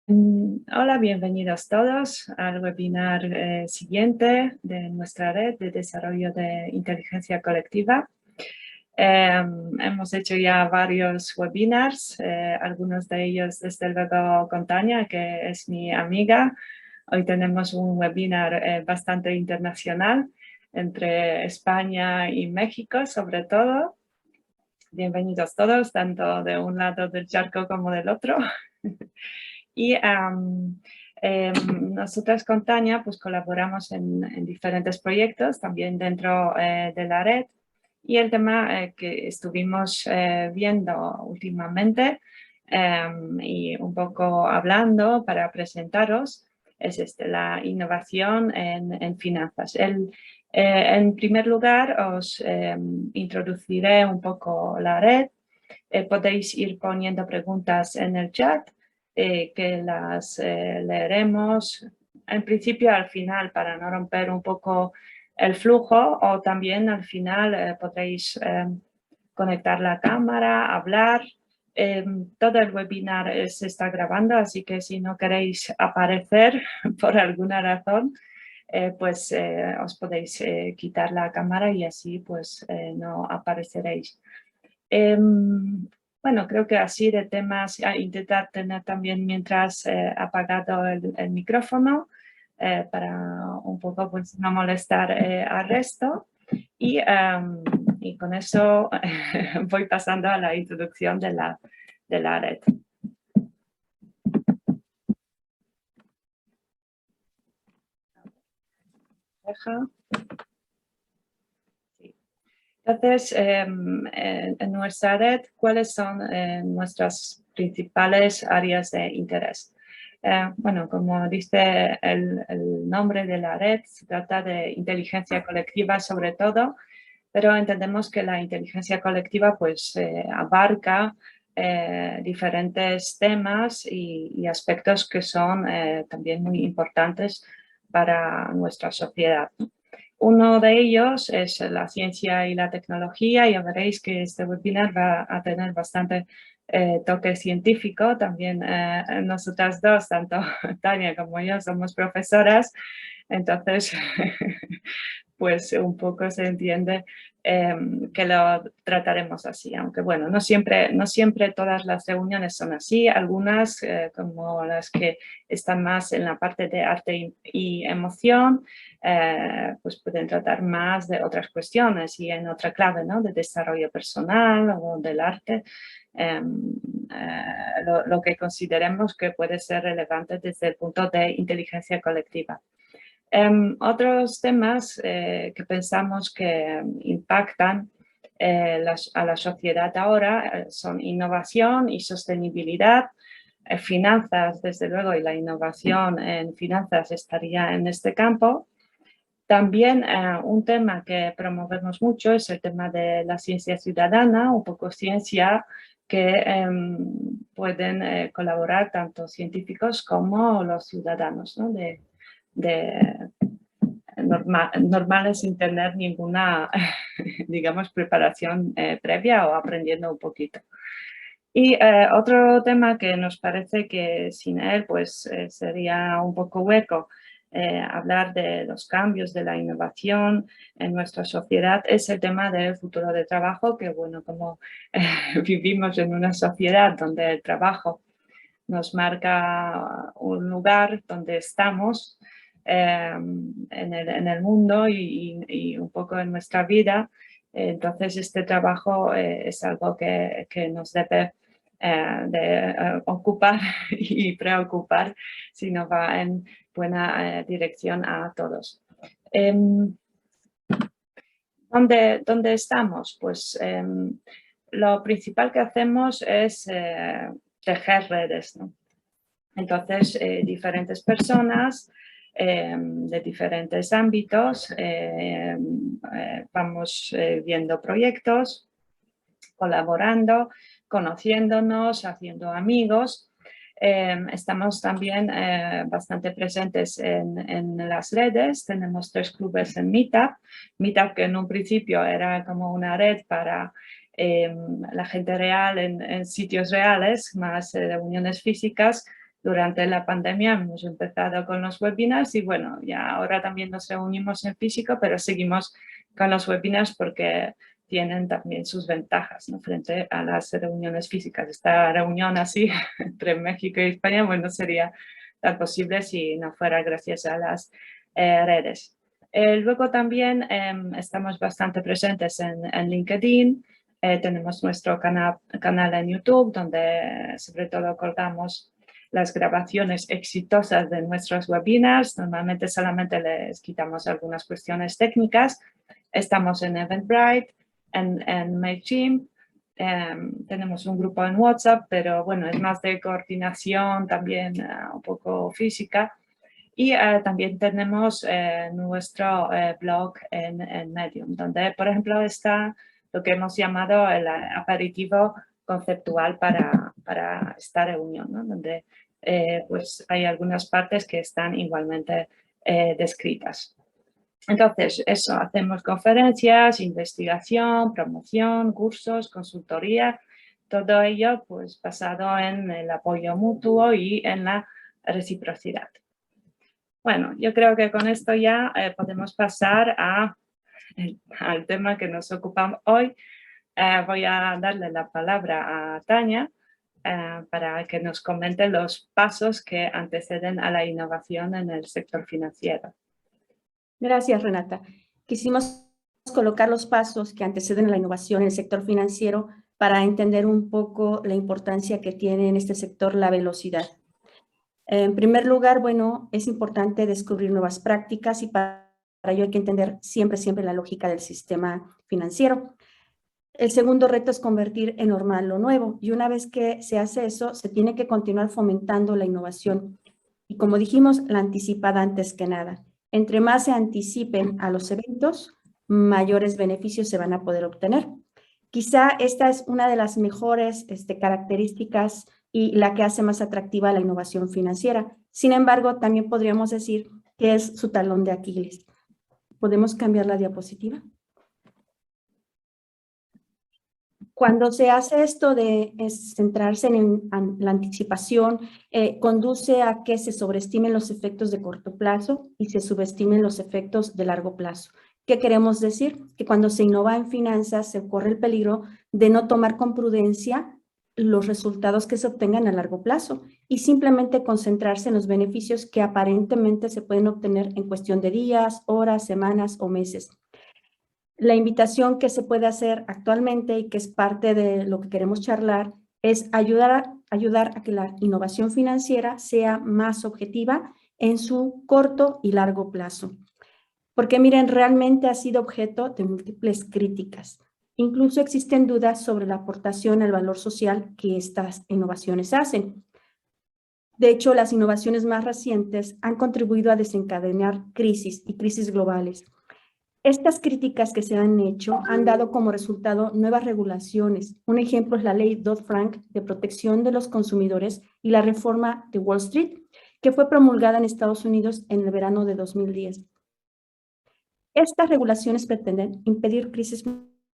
Hola, bienvenidos todos al webinar siguiente de nuestra red de desarrollo de inteligencia colectiva. Hemos hecho ya varios webinars, algunos de ellos desde luego con Tania, que es mi amiga. Hoy tenemos un webinar bastante internacional entre España y México, sobre todo. Bienvenidos todos, tanto de un lado del charco como del otro. Y nosotras con Tania pues colaboramos en diferentes proyectos, también dentro de la red. Y el tema que estuvimos viendo últimamente y un poco hablando para presentaros es la innovación en finanzas. En primer lugar, os introduciré un poco la red. Podéis ir poniendo preguntas en el chat que las leeremos en principio al final para no romper un poco el flujo, o también al final podréis conectar la cámara, hablar. Todo el webinar se está grabando, así que si no queréis aparecer por alguna razón, pues os podéis quitar la cámara y así pues no apareceréis. Bueno, creo que así de temas, intentar tener también mientras apagado el micrófono para un poco pues no molestar al resto. Y con eso voy pasando a la introducción de la red. Deja. Entonces, en nuestra red, ¿cuáles son nuestras principales áreas de interés? Bueno, como dice el nombre de la red, se trata de inteligencia colectiva sobre todo, pero entendemos que la inteligencia colectiva pues abarca diferentes temas y aspectos que son también muy importantes para nuestra sociedad, ¿no? Uno de ellos es la ciencia y la tecnología. Ya veréis que este webinar va a tener bastante toque científico. También nosotras dos, tanto Tania como yo, somos profesoras. Entonces, pues un poco se entiende que lo trataremos así. Aunque bueno, no siempre todas las reuniones son así. Algunas, como las que están más en la parte de arte y emoción, pues pueden tratar más de otras cuestiones y en otra clave, ¿no? De desarrollo personal o del arte. Lo que consideremos que puede ser relevante desde el punto de inteligencia colectiva. Otros temas que pensamos que impactan a la sociedad ahora son innovación y sostenibilidad, finanzas, desde luego, y la innovación en finanzas estaría en este campo. También un tema que promovemos mucho es el tema de la ciencia ciudadana, un poco ciencia que pueden colaborar tanto científicos como los ciudadanos, ¿no? de normales sin tener ninguna, digamos, preparación previa o aprendiendo un poquito. Y otro tema que nos parece que sin él pues sería un poco hueco hablar de los cambios, de la innovación en nuestra sociedad, es el tema del futuro de trabajo, que bueno, como vivimos en una sociedad donde el trabajo nos marca un lugar donde estamos en el mundo y un poco en nuestra vida. Entonces, este trabajo es algo que nos debe de ocupar y preocupar si no va en buena dirección a todos. ¿Dónde estamos? Pues lo principal que hacemos es tejer redes, ¿no? Entonces, diferentes personas de diferentes ámbitos vamos viendo proyectos, colaborando, conociéndonos, haciendo amigos. Estamos también bastante presentes en las redes. Tenemos 3 clubes en Meetup. Meetup, que en un principio era como una red para la gente real en sitios reales, más reuniones físicas. durante la pandemia hemos empezado con los webinars y bueno, ya ahora también nos reunimos en físico, pero seguimos con los webinars porque tienen también sus ventajas, ¿no? Frente a las reuniones físicas. Esta reunión así entre México y España, bueno, sería tan posible si no fuera gracias a las redes. Luego también estamos bastante presentes en LinkedIn. Tenemos nuestro canal en YouTube, donde sobre todo colgamos las grabaciones exitosas de nuestros webinars. Normalmente solamente les quitamos algunas cuestiones técnicas. Estamos en Eventbrite, en MailChimp. Tenemos un grupo en WhatsApp, pero bueno, es más de coordinación, también un poco física. Y también tenemos nuestro blog en Medium, donde, por ejemplo, está lo que hemos llamado el aperitivo conceptual para esta reunión, ¿no? Donde pues hay algunas partes que están igualmente descritas. Entonces, eso, hacemos conferencias, investigación, promoción, cursos, consultoría, todo ello pues basado en el apoyo mutuo y en la reciprocidad. Bueno, yo creo que con esto ya podemos pasar al tema que nos ocupa hoy. Voy a darle la palabra a Tania para que nos comente los pasos que anteceden a la innovación en el sector financiero. Gracias, Renata. Quisimos colocar los pasos que anteceden a la innovación en el sector financiero para entender un poco la importancia que tiene en este sector la velocidad. En primer lugar, bueno, es importante descubrir nuevas prácticas y para ello hay que entender siempre la lógica del sistema financiero. El segundo reto es convertir en normal lo nuevo y una vez que se hace eso, se tiene que continuar fomentando la innovación. Y como dijimos, la anticipada antes que nada. Entre más se anticipen a los eventos, mayores beneficios se van a poder obtener. Quizá esta es una de las mejores características y la que hace más atractiva la innovación financiera. Sin embargo, también podríamos decir que es su talón de Aquiles. ¿Podemos cambiar la diapositiva? Cuando se hace esto de centrarse en la anticipación, conduce a que se sobreestimen los efectos de corto plazo y se subestimen los efectos de largo plazo. ¿Qué queremos decir? Que cuando se innova en finanzas se corre el peligro de no tomar con prudencia los resultados que se obtengan a largo plazo y simplemente concentrarse en los beneficios que aparentemente se pueden obtener en cuestión de días, horas, semanas o meses. La invitación que se puede hacer actualmente y que es parte de lo que queremos charlar es ayudar a que la innovación financiera sea más objetiva en su corto y largo plazo. Porque miren, realmente ha sido objeto de múltiples críticas. Incluso existen dudas sobre la aportación al valor social que estas innovaciones hacen. De hecho, las innovaciones más recientes han contribuido a desencadenar crisis y crisis globales. Estas críticas que se han hecho han dado como resultado nuevas regulaciones. Un ejemplo es la ley Dodd-Frank de protección de los consumidores y la reforma de Wall Street, que fue promulgada en Estados Unidos en el verano de 2010. Estas regulaciones pretenden impedir crisis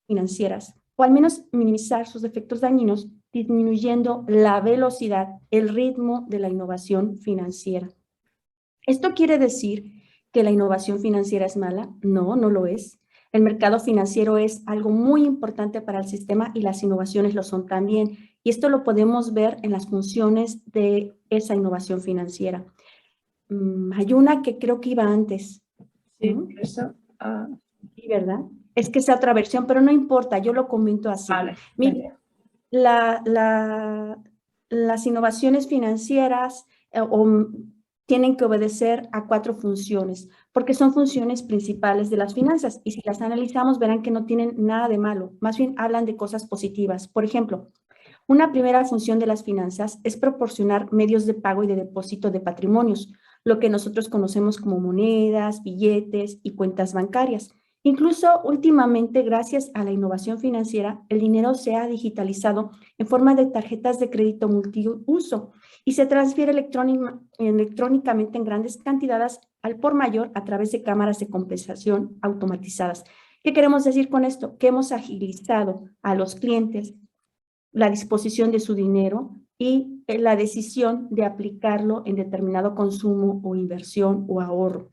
financieras o al menos minimizar sus efectos dañinos, disminuyendo la velocidad, el ritmo de la innovación financiera. ¿Esto quiere decir que la innovación financiera es mala? No, no lo es. El mercado financiero es algo muy importante para el sistema y las innovaciones lo son también. Y esto lo podemos ver en las funciones de esa innovación financiera. Hay una que creo que iba antes. Sí, eso. Sí, ¿verdad? Es que es otra versión, pero no importa, yo lo comento así. Vale. Mire, las innovaciones financieras tienen que obedecer a 4 funciones, porque son funciones principales de las finanzas, y si las analizamos verán que no tienen nada de malo, más bien hablan de cosas positivas. Por ejemplo, una primera función de las finanzas es proporcionar medios de pago y de depósito de patrimonios, lo que nosotros conocemos como monedas, billetes y cuentas bancarias. Incluso últimamente, gracias a la innovación financiera, el dinero se ha digitalizado en forma de tarjetas de crédito multiuso y se transfiere electrónicamente en grandes cantidades al por mayor a través de cámaras de compensación automatizadas. ¿Qué queremos decir con esto? Que hemos agilizado a los clientes la disposición de su dinero y la decisión de aplicarlo en determinado consumo o inversión o ahorro.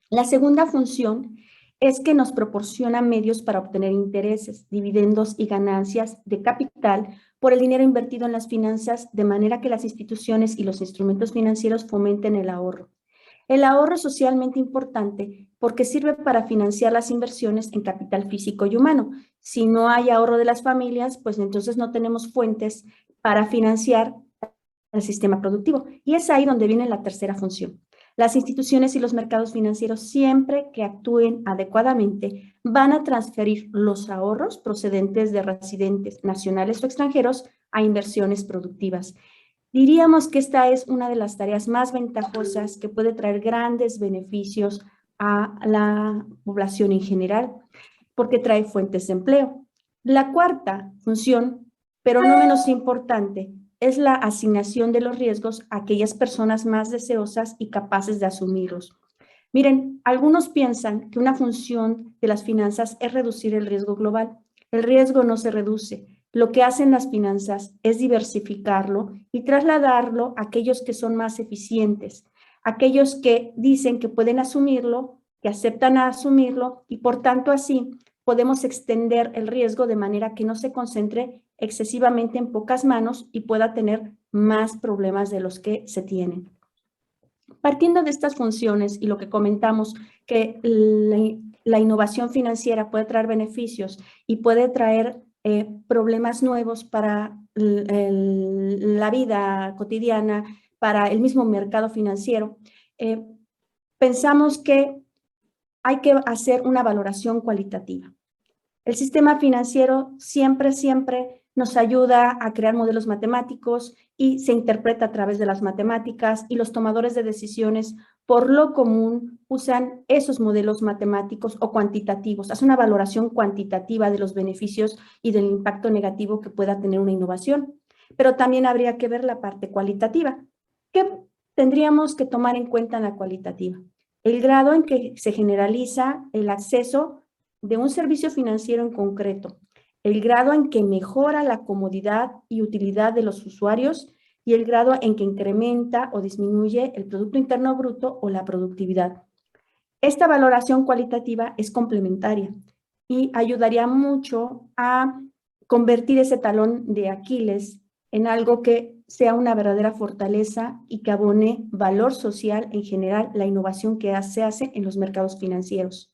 La segunda función es que nos proporciona medios para obtener intereses, dividendos y ganancias de capital por el dinero invertido en las finanzas, de manera que las instituciones y los instrumentos financieros fomenten el ahorro. El ahorro es socialmente importante porque sirve para financiar las inversiones en capital físico y humano. Si no hay ahorro de las familias, pues entonces no tenemos fuentes para financiar el sistema productivo. Y es ahí donde viene la tercera función. Las instituciones y los mercados financieros, siempre que actúen adecuadamente, van a transferir los ahorros procedentes de residentes nacionales o extranjeros a inversiones productivas. Diríamos que esta es una de las tareas más ventajosas que puede traer grandes beneficios a la población en general, porque trae fuentes de empleo. La cuarta función, pero no menos importante, es la asignación de los riesgos a aquellas personas más deseosas y capaces de asumirlos. Miren, algunos piensan que una función de las finanzas es reducir el riesgo global. El riesgo no se reduce. Lo que hacen las finanzas es diversificarlo y trasladarlo a aquellos que son más eficientes, aquellos que dicen que pueden asumirlo, que aceptan asumirlo y por tanto así podemos extender el riesgo de manera que no se concentre excesivamente en pocas manos y pueda tener más problemas de los que se tienen. Partiendo de estas funciones y lo que comentamos, que la innovación financiera puede traer beneficios y puede traer problemas nuevos para la vida cotidiana, para el mismo mercado financiero, pensamos que hay que hacer una valoración cualitativa. El sistema financiero siempre nos ayuda a crear modelos matemáticos y se interpreta a través de las matemáticas, y los tomadores de decisiones por lo común usan esos modelos matemáticos o cuantitativos, hacen una valoración cuantitativa de los beneficios y del impacto negativo que pueda tener una innovación. Pero también habría que ver la parte cualitativa. ¿Qué tendríamos que tomar en cuenta en la cualitativa? El grado en que se generaliza el acceso de un servicio financiero en concreto, el grado en que mejora la comodidad y utilidad de los usuarios y el grado en que incrementa o disminuye el Producto Interno Bruto o la productividad. Esta valoración cualitativa es complementaria y ayudaría mucho a convertir ese talón de Aquiles en algo que sea una verdadera fortaleza y que abone valor social en general la innovación que se hace en los mercados financieros.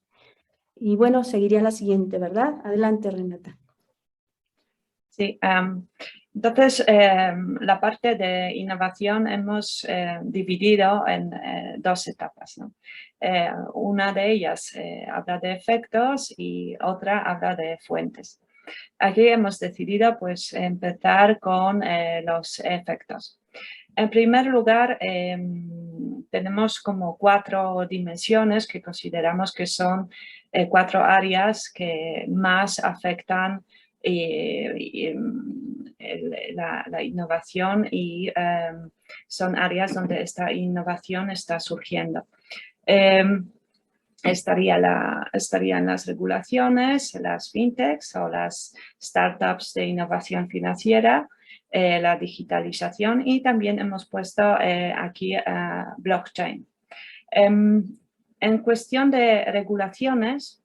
Y bueno, seguiría la siguiente, ¿verdad? Adelante, Renata. Sí, entonces la parte de innovación hemos dividido en dos etapas, ¿no? Una de ellas habla de efectos y otra habla de fuentes. Aquí hemos decidido pues empezar con los efectos. En primer lugar, tenemos como 4 dimensiones que consideramos que son 4 áreas que más afectan la innovación y son áreas donde esta innovación está surgiendo. Estarían las regulaciones, las fintechs o las startups de innovación financiera, la digitalización, y también hemos puesto aquí blockchain. En cuestión de regulaciones,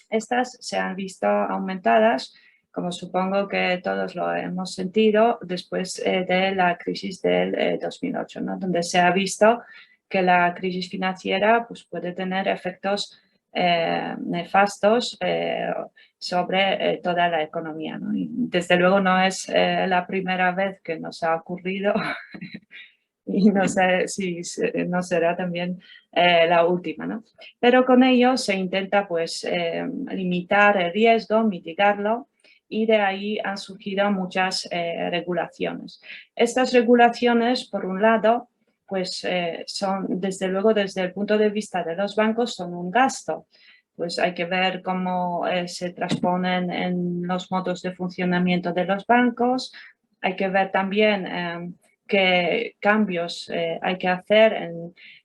estas se han visto aumentadas, como supongo que todos lo hemos sentido, después de la crisis del 2008, ¿no? Donde se ha visto que la crisis financiera pues, puede tener efectos nefastos sobre toda la economía, ¿no? Y desde luego no es la primera vez que nos ha ocurrido y no sé si no será también la última, ¿no? Pero con ello se intenta pues limitar el riesgo, mitigarlo, y de ahí han surgido muchas regulaciones. Estas regulaciones, por un lado, pues son, desde luego, desde el punto de vista de los bancos, son un gasto. Pues hay que ver cómo se transponen en los modos de funcionamiento de los bancos. Hay que ver también qué cambios hay que hacer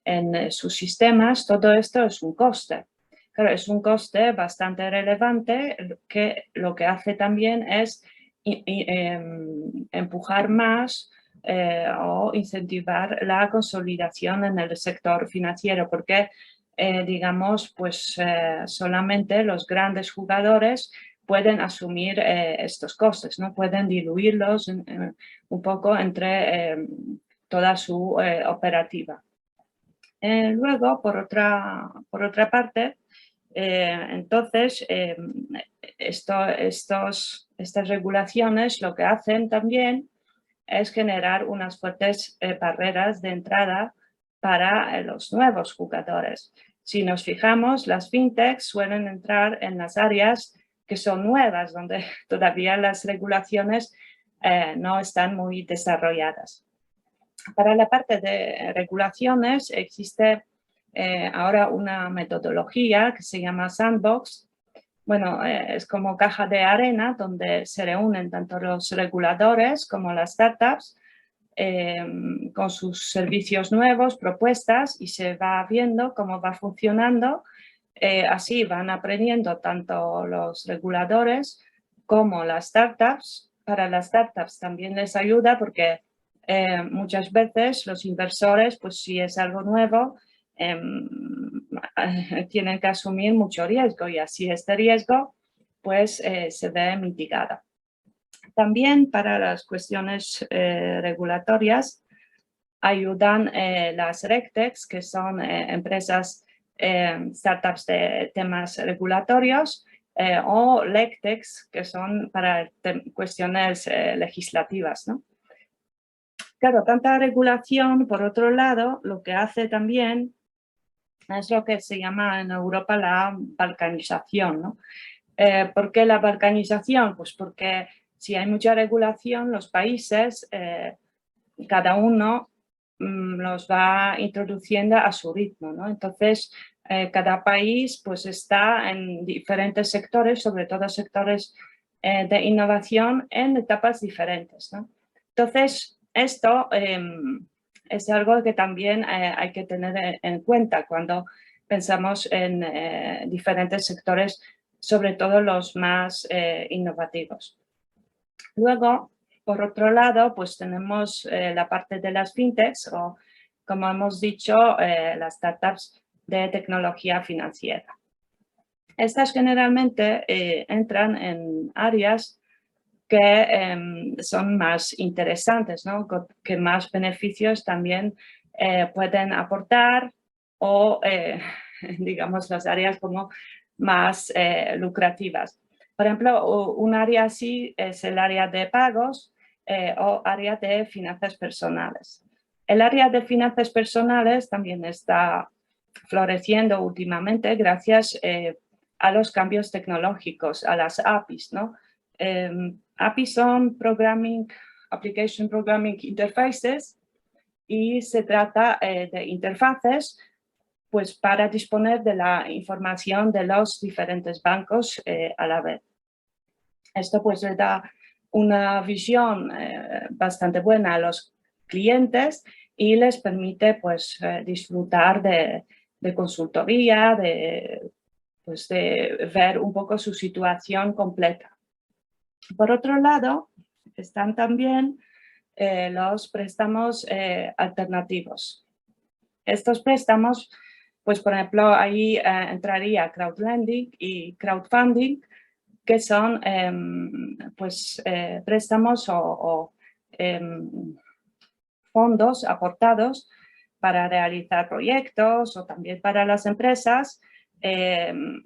en sus sistemas. Todo esto es un coste. Claro, es un coste bastante relevante que lo que hace también es empujar más o incentivar la consolidación en el sector financiero, porque digamos, pues solamente los grandes jugadores pueden asumir estos costes, ¿no? Pueden diluirlos un poco entre toda su operativa. Luego, por otra parte, entonces, estas regulaciones lo que hacen también es generar unas fuertes barreras de entrada para los nuevos jugadores. Si nos fijamos, las fintechs suelen entrar en las áreas que son nuevas, donde todavía las regulaciones no están muy desarrolladas. Para la parte de regulaciones existe ahora una metodología que se llama Sandbox. Bueno, es como caja de arena donde se reúnen tanto los reguladores como las startups con sus servicios nuevos, propuestas, y se va viendo cómo va funcionando. Así van aprendiendo tanto los reguladores como las startups. Para las startups también les ayuda porque muchas veces los inversores, pues si es algo nuevo, tienen que asumir mucho riesgo y así este riesgo pues se ve mitigado. También para las cuestiones regulatorias ayudan las RegTechs, que son empresas, startups de temas regulatorios, o LegTechs, que son para cuestiones legislativas, ¿no? Claro, tanta regulación, por otro lado, lo que hace también es lo que se llama en Europa la balcanización, ¿no? ¿Por qué la balcanización? Pues porque si hay mucha regulación, los países, cada uno los va introduciendo a su ritmo, ¿no? Entonces, cada país pues está en diferentes sectores, sobre todo sectores de innovación en etapas diferentes, ¿no? Entonces, esto es algo que también hay que tener en cuenta cuando pensamos en diferentes sectores, sobre todo los más innovativos. Luego, por otro lado, pues tenemos la parte de las fintechs o, como hemos dicho, las startups de tecnología financiera. Estas generalmente entran en áreas que son más interesantes, ¿no? Que más beneficios también pueden aportar o, digamos, las áreas como más lucrativas. Por ejemplo, un área así es el área de pagos o área de finanzas personales. El área de finanzas personales también está floreciendo últimamente gracias a los cambios tecnológicos, a las APIs, ¿no? APIs son Application Programming Interfaces, y se trata de interfaces pues, para disponer de la información de los diferentes bancos a la vez. Esto pues le da una visión bastante buena a los clientes y les permite pues, disfrutar de consultoría, pues, de ver un poco su situación completa. Por otro lado, están también los préstamos alternativos. Estos préstamos, pues por ejemplo, ahí entraría crowdlending y crowdfunding, que son pues, préstamos o fondos aportados para realizar proyectos o también para las empresas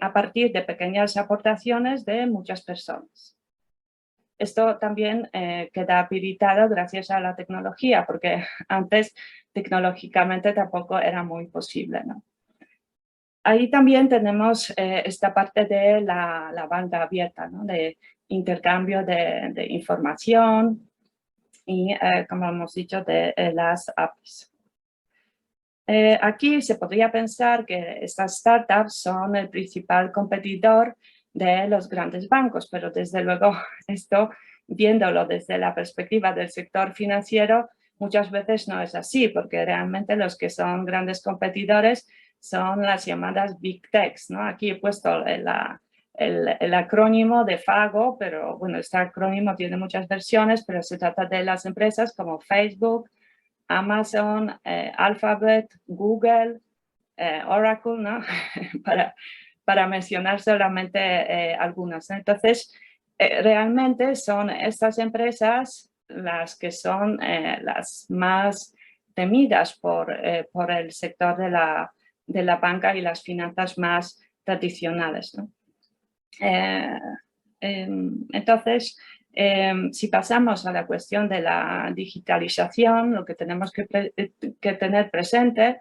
a partir de pequeñas aportaciones de muchas personas. Esto también queda habilitado gracias a la tecnología, porque antes tecnológicamente tampoco era muy posible, ¿no? Ahí también tenemos esta parte de la banda abierta, ¿no? De intercambio de información y, como hemos dicho, de las APIs. Aquí se podría pensar que estas startups son el principal competidor de los grandes bancos, pero desde luego esto, viéndolo desde la perspectiva del sector financiero, muchas veces no es así, porque realmente los que son grandes competidores son las llamadas Big Techs, ¿no? Aquí he puesto el acrónimo de FAGO, pero bueno, este acrónimo tiene muchas versiones, pero se trata de las empresas como Facebook, Amazon, Alphabet, Google, Oracle, ¿no? para mencionar solamente algunas. Entonces, realmente son estas empresas las que son las más temidas por el sector de la banca y las finanzas más tradicionales, ¿no? Entonces, si pasamos a la cuestión de la digitalización, lo que tenemos que tener presente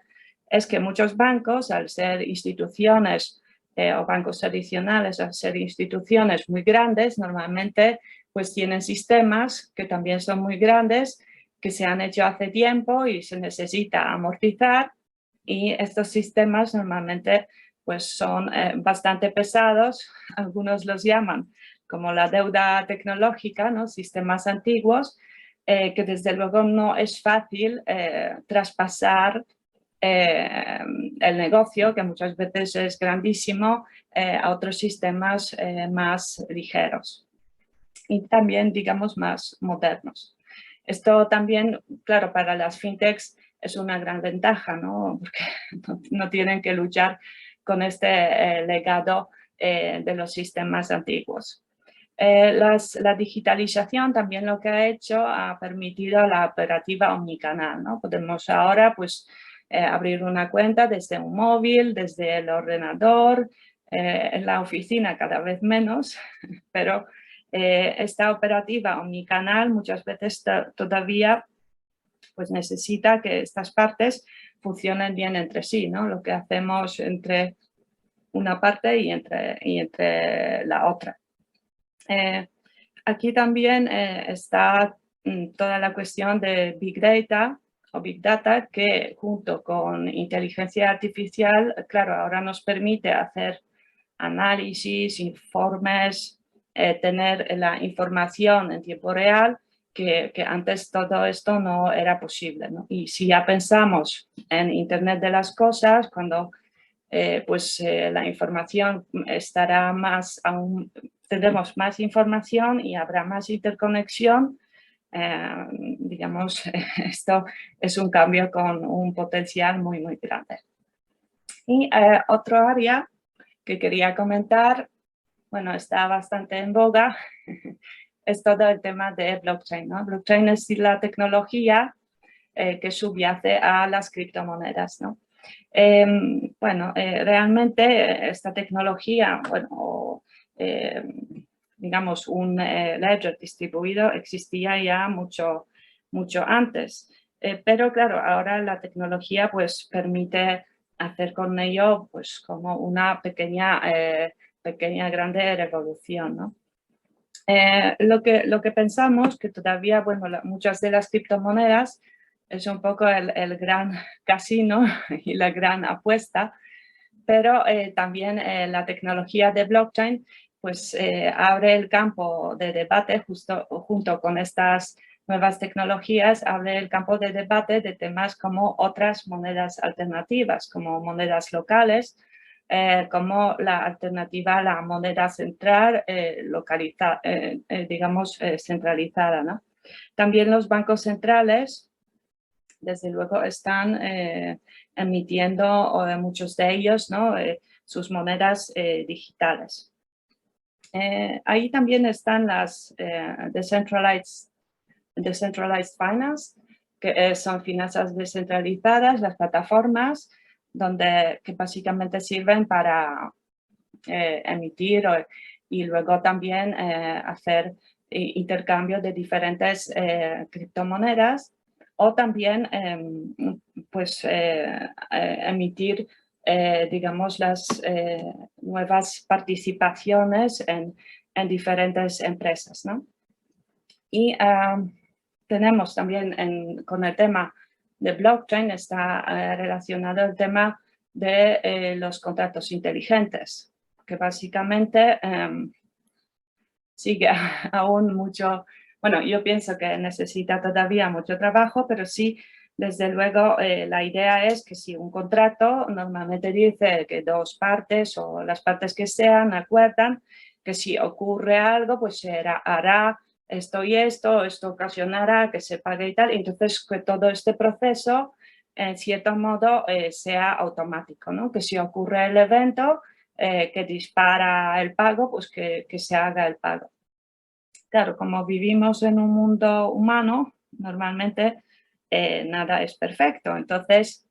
es que muchos bancos, al ser instituciones o bancos tradicionales, al ser instituciones muy grandes, normalmente pues tienen sistemas que también son muy grandes, que se han hecho hace tiempo y se necesita amortizar, y estos sistemas normalmente pues son bastante pesados. Algunos los llaman como la deuda tecnológica, ¿no? Sistemas antiguos, que desde luego no es fácil traspasar el negocio, que muchas veces es grandísimo, a otros sistemas más ligeros y también, digamos, más modernos. Esto también, claro, para las fintechs es una gran ventaja, ¿no? Porque no tienen que luchar con este legado de los sistemas antiguos. La digitalización también lo que ha hecho ha permitido la operativa omnicanal, ¿no? Podemos ahora pues abrir una cuenta desde un móvil, desde el ordenador, en la oficina cada vez menos, pero esta operativa omnicanal muchas veces todavía pues necesita que estas partes funcionen bien entre sí, ¿no? Lo que hacemos entre una parte y entre la otra. Aquí también está toda la cuestión de Big Data o Big Data, que junto con inteligencia artificial, claro, ahora nos permite hacer análisis, informes, tener la información en tiempo real, que antes todo esto no era posible, ¿no? Y si ya pensamos en Internet de las cosas, cuando la información estará más, aún tendremos más información y habrá más interconexión, digamos, esto es un cambio con un potencial muy, muy grande. Y otro área que quería comentar, bueno, está bastante en boga, es todo el tema de blockchain, ¿no? Blockchain es la tecnología que subyace a las criptomonedas, ¿no? Realmente esta tecnología, digamos, un ledger distribuido existía ya mucho antes. Pero claro, ahora la tecnología pues permite hacer con ello pues como una pequeña grande revolución, ¿no? Lo que pensamos que todavía, bueno, muchas de las criptomonedas es un poco el gran casino y la gran apuesta, pero también la tecnología de blockchain pues abre el campo de debate junto con estas nuevas tecnologías, abre el campo de debate de temas como otras monedas alternativas, como monedas locales, como la alternativa a la moneda central digamos, centralizada, ¿no? También los bancos centrales, desde luego, están emitiendo muchos de ellos, ¿no? Sus monedas digitales. Ahí también están las decentralized finance, que son finanzas descentralizadas, las plataformas, que básicamente sirven para emitir y luego también hacer intercambio de diferentes criptomonedas, o también emitir digamos las nuevas participaciones en diferentes empresas, ¿no? Y tenemos también con el tema de blockchain está relacionado el tema de los contratos inteligentes, que básicamente sigue aún mucho, bueno, yo pienso que necesita todavía mucho trabajo, pero sí Desde luego, la idea es que si un contrato normalmente dice que dos partes o las partes que sean acuerdan que si ocurre algo, pues se hará esto y esto ocasionará que se pague y tal. Y entonces, que todo este proceso, en cierto modo, sea automático, ¿no? Que si ocurre el evento que dispara el pago, pues que se haga el pago. Claro, como vivimos en un mundo humano, normalmente nada es perfecto. Entonces,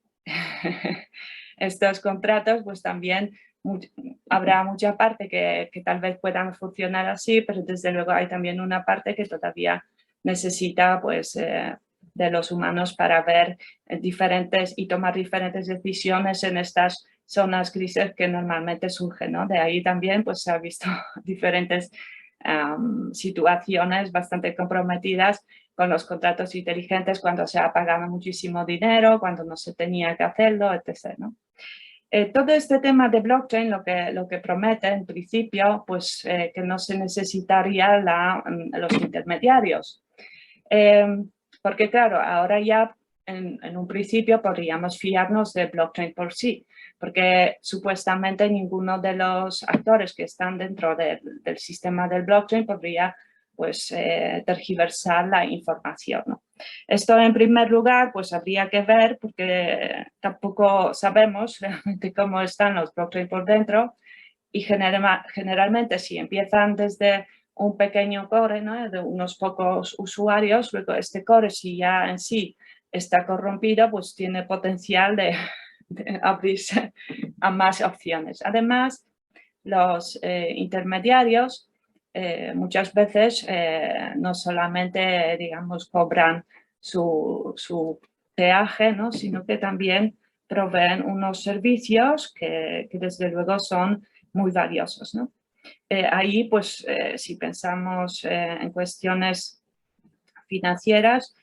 estos contratos, pues también habrá mucha parte que tal vez puedan funcionar así, pero desde luego hay también una parte que todavía necesita pues, de los humanos para ver diferentes y tomar diferentes decisiones en estas zonas grises que normalmente surgen, ¿no? De ahí también pues, se ha visto diferentes situaciones bastante comprometidas con los contratos inteligentes cuando se ha pagado muchísimo dinero, cuando no se tenía que hacerlo, etc., ¿no? Todo este tema de blockchain lo que promete en principio, pues que no se necesitaría los intermediarios. Porque claro, ahora ya en un principio podríamos fiarnos de blockchain por sí, porque supuestamente ninguno de los actores que están dentro del sistema del blockchain podría pues tergiversar la información, ¿no? Esto en primer lugar pues habría que ver porque tampoco sabemos realmente cómo están los blockchain por dentro y generalmente si empiezan desde un pequeño core, ¿no? De unos pocos usuarios, luego este core si ya en sí está corrompido pues tiene potencial de abrirse a más opciones. Además, los intermediarios muchas veces no solamente, digamos, cobran su peaje, ¿no? Sino que también proveen unos servicios que desde luego son muy valiosos, ¿no? Ahí, pues, si pensamos en cuestiones financieras,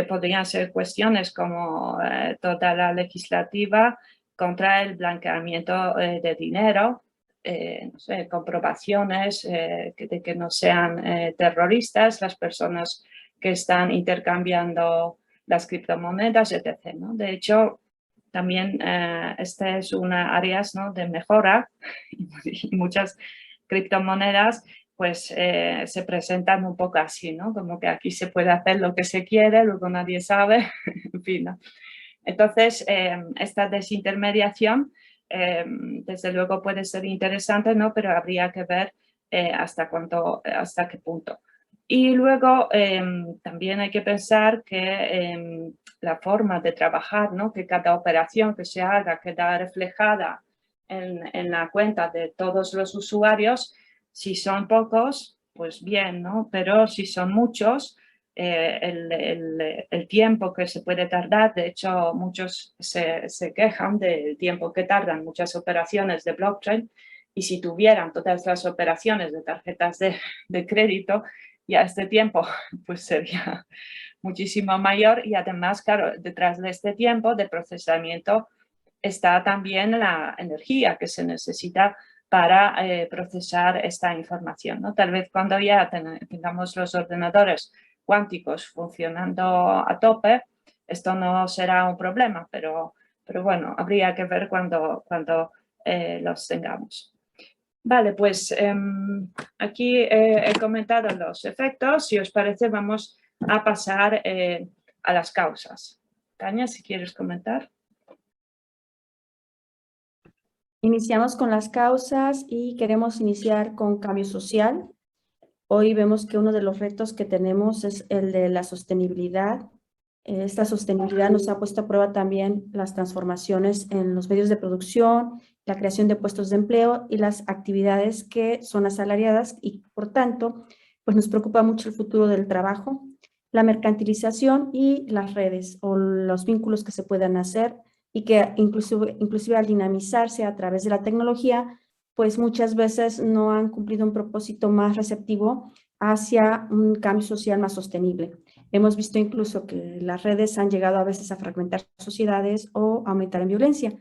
podrían ser cuestiones como toda la legislativa contra el blanqueamiento de dinero, no sé, comprobaciones de que no sean terroristas las personas que están intercambiando las criptomonedas, etc., ¿no? De hecho, también esta es una área, ¿no? de mejora y muchas criptomonedas pues se presentan un poco así, ¿no? Como que aquí se puede hacer lo que se quiere, luego nadie sabe, en fin, ¿no? Entonces, esta desintermediación, desde luego puede ser interesante, ¿no? Pero habría que ver hasta qué punto. Y luego también hay que pensar que la forma de trabajar, ¿no? Que cada operación que se haga queda reflejada en la cuenta de todos los usuarios. Si son pocos, pues bien, ¿no? Pero si son muchos, el tiempo que se puede tardar, de hecho muchos se quejan del tiempo que tardan muchas operaciones de blockchain y si tuvieran todas las operaciones de tarjetas de crédito, ya este tiempo pues sería muchísimo mayor y además, claro, detrás de este tiempo de procesamiento está también la energía que se necesita para procesar esta información, ¿no? Tal vez cuando ya tengamos los ordenadores cuánticos funcionando a tope, esto no será un problema, pero bueno, habría que ver cuando los tengamos. Vale, pues aquí he comentado los efectos. Si os parece, vamos a pasar a las causas. Tania, si quieres comentar. Iniciamos con las causas y queremos iniciar con cambio social. Hoy vemos que uno de los retos que tenemos es el de la sostenibilidad. Esta sostenibilidad nos ha puesto a prueba también las transformaciones en los medios de producción, la creación de puestos de empleo y las actividades que son asalariadas y, por tanto, pues nos preocupa mucho el futuro del trabajo, la mercantilización y las redes o los vínculos que se puedan hacer y que inclusive al dinamizarse a través de la tecnología, pues muchas veces no han cumplido un propósito más receptivo hacia un cambio social más sostenible. Hemos visto incluso que las redes han llegado a veces a fragmentar sociedades o aumentar en violencia.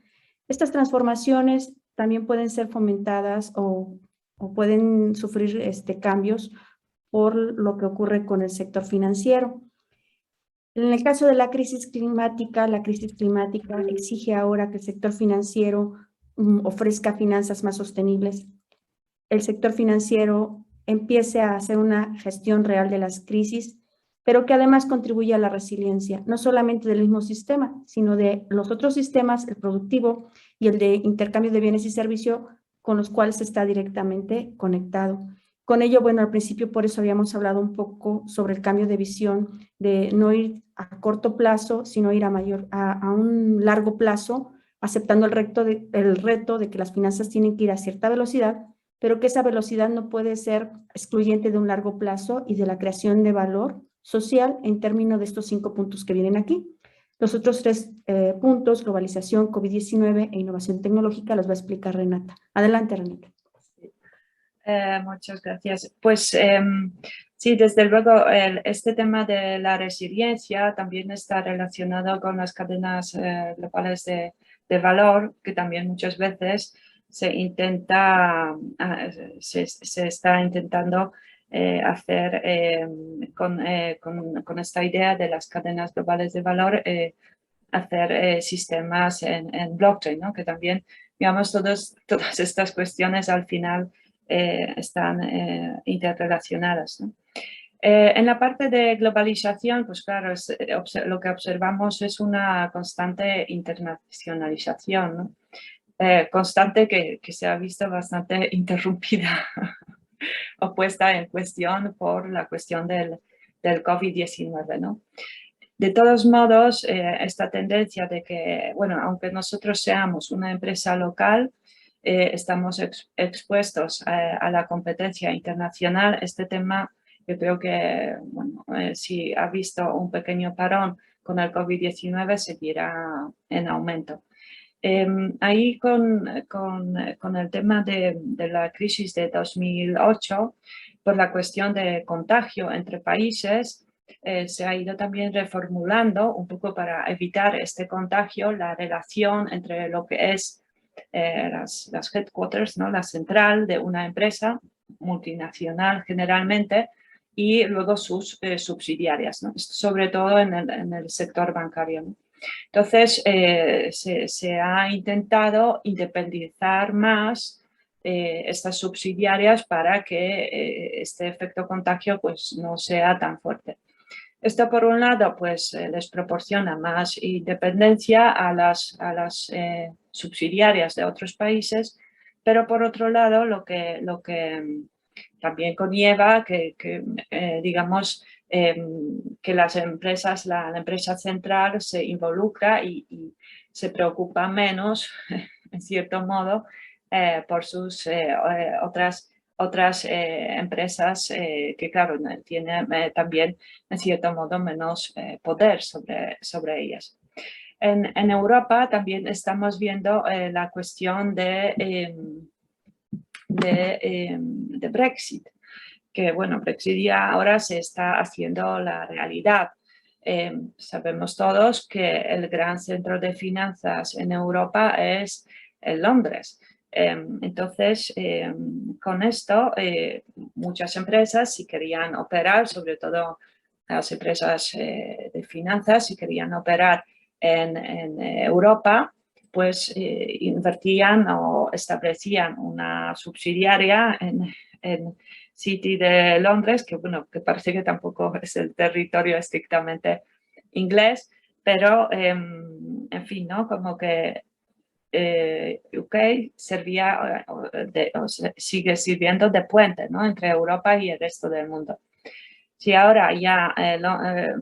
Estas transformaciones también pueden ser fomentadas o pueden sufrir cambios por lo que ocurre con el sector financiero. En el caso de la crisis climática exige ahora que el sector financiero ofrezca finanzas más sostenibles. El sector financiero empiece a hacer una gestión real de las crisis, pero que además contribuya a la resiliencia, no solamente del mismo sistema, sino de los otros sistemas, el productivo y el de intercambio de bienes y servicios con los cuales está directamente conectado. Con ello, bueno, al principio por eso habíamos hablado un poco sobre el cambio de visión, de no ir a corto plazo, sino ir a un largo plazo, aceptando el reto de que las finanzas tienen que ir a cierta velocidad, pero que esa velocidad no puede ser excluyente de un largo plazo y de la creación de valor social en términos de estos 5 puntos que vienen aquí. Los otros 3 puntos, globalización, COVID-19 e innovación tecnológica, los va a explicar Renata. Adelante, Renata. Muchas gracias. Pues sí, desde luego este tema de la resiliencia también está relacionado con las cadenas globales de valor, que también muchas veces se está intentando hacer con esta idea de las cadenas globales de valor, hacer sistemas en blockchain, ¿no? Que también, digamos, todas estas cuestiones al final están interrelacionadas, ¿no? En la parte de globalización, pues claro, lo que observamos es una constante internacionalización, ¿no? Constante que se ha visto bastante interrumpida o puesta en cuestión por la cuestión del COVID-19, ¿no? De todos modos, esta tendencia de que, bueno, aunque nosotros seamos una empresa local, estamos expuestos a la competencia internacional. Este tema, yo creo que, bueno, si ha visto un pequeño parón con el COVID-19, seguirá en aumento. Ahí con el tema de la crisis de 2008, por la cuestión de contagio entre países, se ha ido también reformulando un poco para evitar este contagio, la relación entre lo que es las headquarters, ¿no? La central de una empresa multinacional generalmente, y luego sus subsidiarias, ¿no? Sobre todo en el sector bancario, ¿no? Entonces, se ha intentado independizar más estas subsidiarias para que este efecto contagio pues, no sea tan fuerte. Esto, por un lado, pues les proporciona más independencia a las subsidiarias de otros países, pero por otro lado, lo que también conlleva digamos, que las empresas, la empresa central se involucra y se preocupa menos, en cierto modo, por sus otras empresas que, claro, tienen también, en cierto modo, menos poder sobre ellas. En Europa también estamos viendo la cuestión de Brexit, que bueno, Brexit ya ahora se está haciendo la realidad. Sabemos todos que el gran centro de finanzas en Europa es en Londres. Entonces, con esto, muchas empresas, si querían operar, sobre todo las empresas de finanzas, si querían operar en Europa, pues invertían o establecían una subsidiaria en City de Londres, que bueno, que parece que tampoco es el territorio estrictamente inglés, pero en fin, ¿no? Como que UK servía, sigue sirviendo de puente, ¿no? Entre Europa y el resto del mundo. Si ahora ya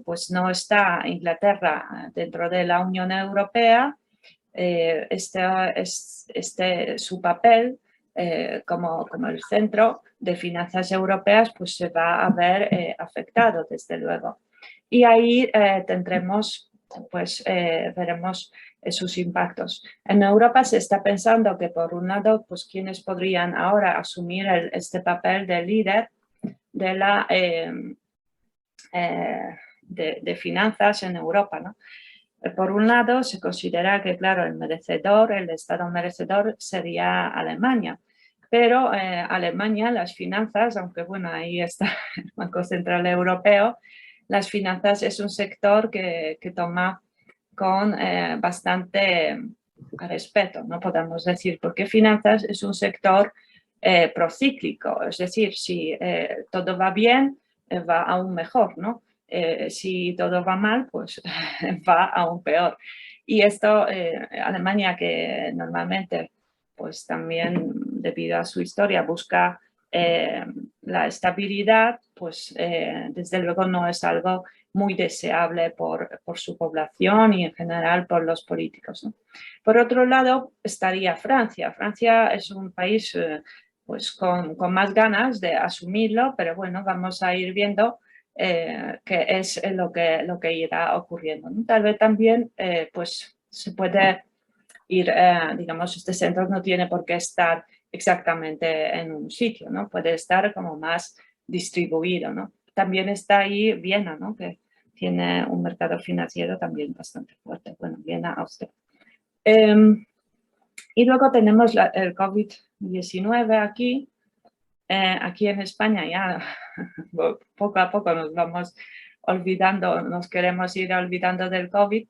pues no está Inglaterra dentro de la Unión Europea, su papel como el centro de finanzas europeas pues se va a ver afectado, desde luego. Y ahí tendremos, pues veremos sus impactos. En Europa se está pensando que, por un lado, pues quienes podrían ahora asumir este papel de líder de la de finanzas en Europa, ¿no? Por un lado, se considera que, claro, el Estado merecedor sería Alemania, pero Alemania, las finanzas, aunque bueno, ahí está el Banco Central Europeo, las finanzas es un sector que toma con bastante respeto, no podemos decir, porque finanzas es un sector procíclico, es decir, si todo va bien, va aún mejor, ¿no? Si todo va mal, pues va aún peor. Y esto, Alemania, que normalmente, pues también debido a su historia, busca la estabilidad, pues desde luego no es algo muy deseable por su población y en general por los políticos, ¿no? Por otro lado estaría Francia. Francia es un país pues con más ganas de asumirlo, pero bueno, vamos a ir viendo qué es lo que irá ocurriendo, ¿no? Tal vez también pues se puede ir, digamos, este centro no tiene por qué estar exactamente en un sitio, ¿no? Puede estar como más distribuido, ¿no? También está ahí Viena, ¿no? Que tiene un mercado financiero también bastante fuerte. Bueno, Viena, Austria. Y luego tenemos el COVID-19 aquí. Aquí en España ya poco a poco nos vamos olvidando, nos queremos ir olvidando del COVID,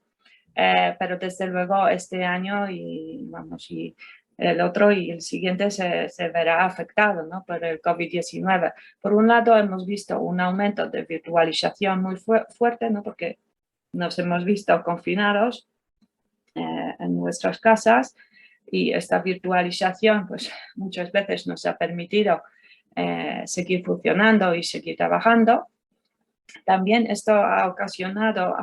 pero desde luego este año y, vamos, y el otro y el siguiente se verá afectado, ¿no? Por el COVID-19. Por un lado hemos visto un aumento de virtualización muy fuerte, ¿no? Porque nos hemos visto confinados en nuestras casas y esta virtualización pues muchas veces nos ha permitido seguir funcionando y seguir trabajando. También esto ha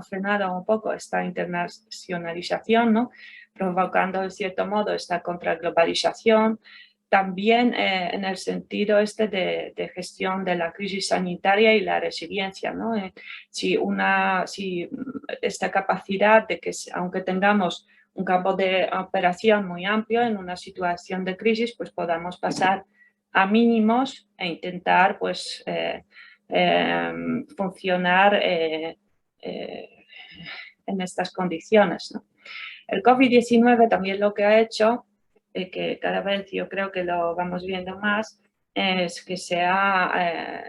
frenado un poco esta internacionalización, ¿no? Provocando en cierto modo esta contraglobalización. También en el sentido de gestión de la crisis sanitaria y la resiliencia, ¿no? Si esta capacidad de que aunque tengamos un campo de operación muy amplio en una situación de crisis, pues podamos pasar a mínimos e intentar pues funcionar en estas condiciones, ¿no? El COVID-19 también lo que ha hecho, que cada vez yo creo que lo vamos viendo más, es que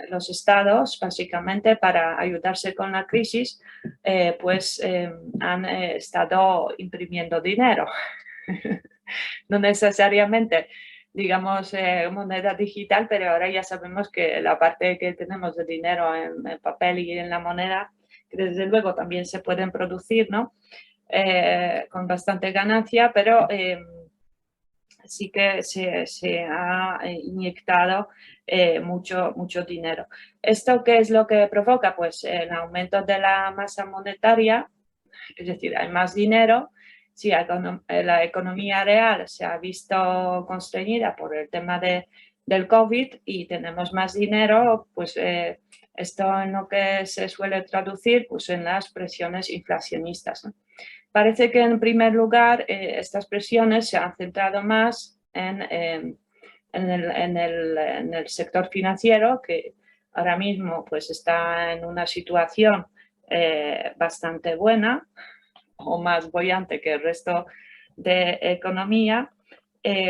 los estados, básicamente para ayudarse con la crisis, pues han estado imprimiendo dinero. No necesariamente, digamos, moneda digital, pero ahora ya sabemos que la parte que tenemos de dinero en papel y en la moneda, que desde luego también se pueden producir, ¿no? Con bastante ganancia, pero sí que se ha inyectado mucho dinero. ¿Esto qué es lo que provoca? Pues el aumento de la masa monetaria, es decir, hay más dinero. Si la economía real se ha visto constreñida por el tema del COVID y tenemos más dinero, pues esto en lo que se suele traducir pues en las presiones inflacionistas, ¿no? Parece que en primer lugar estas presiones se han centrado más en el sector financiero, que ahora mismo pues está en una situación bastante buena o más boyante que el resto de economía,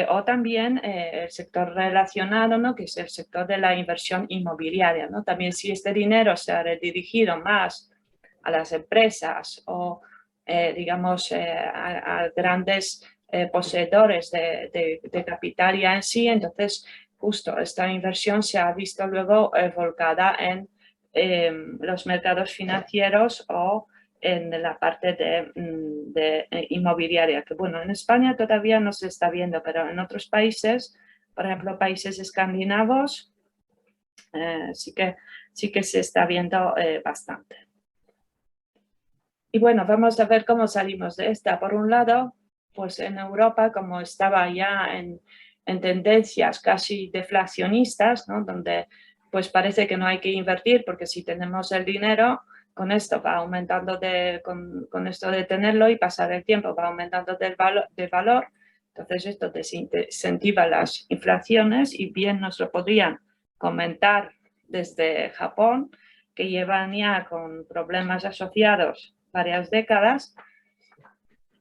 o también el sector relacionado, ¿no? Que es el sector de la inversión inmobiliaria, ¿no? También si este dinero se ha redirigido más a las empresas o digamos, a grandes poseedores de capital ya en sí, entonces justo esta inversión se ha visto luego volcada en los mercados financieros o en la parte de inmobiliaria, que bueno, en España todavía no se está viendo, pero en otros países, por ejemplo, países escandinavos, sí que se está viendo bastante. Y bueno, vamos a ver cómo salimos de esta. Por un lado, pues en Europa, como estaba ya en tendencias casi deflacionistas, ¿no? Donde pues parece que no hay que invertir porque si tenemos el dinero, con esto va aumentando, con esto de tenerlo y pasar el tiempo va aumentando de valor. Entonces esto desincentiva las inflaciones y bien nos lo podrían comentar desde Japón, que llevan ya con problemas asociados varias décadas.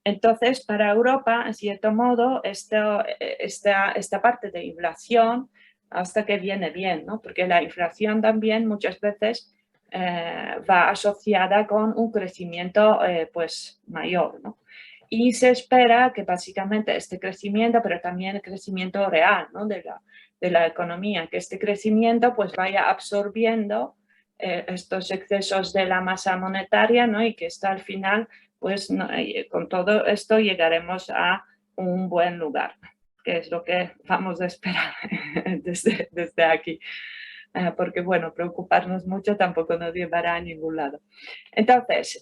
Entonces, para Europa, en cierto modo, esta parte de inflación hasta que viene bien, ¿no? Porque la inflación también muchas veces va asociada con un crecimiento pues mayor, ¿no? Y se espera que básicamente este crecimiento, pero también el crecimiento real, ¿no? de la economía, que este crecimiento pues vaya absorbiendo estos excesos de la masa monetaria, ¿no? Y que esto al final, pues no, con todo esto llegaremos a un buen lugar, que es lo que vamos a esperar desde aquí. Porque bueno, preocuparnos mucho tampoco nos llevará a ningún lado. Entonces,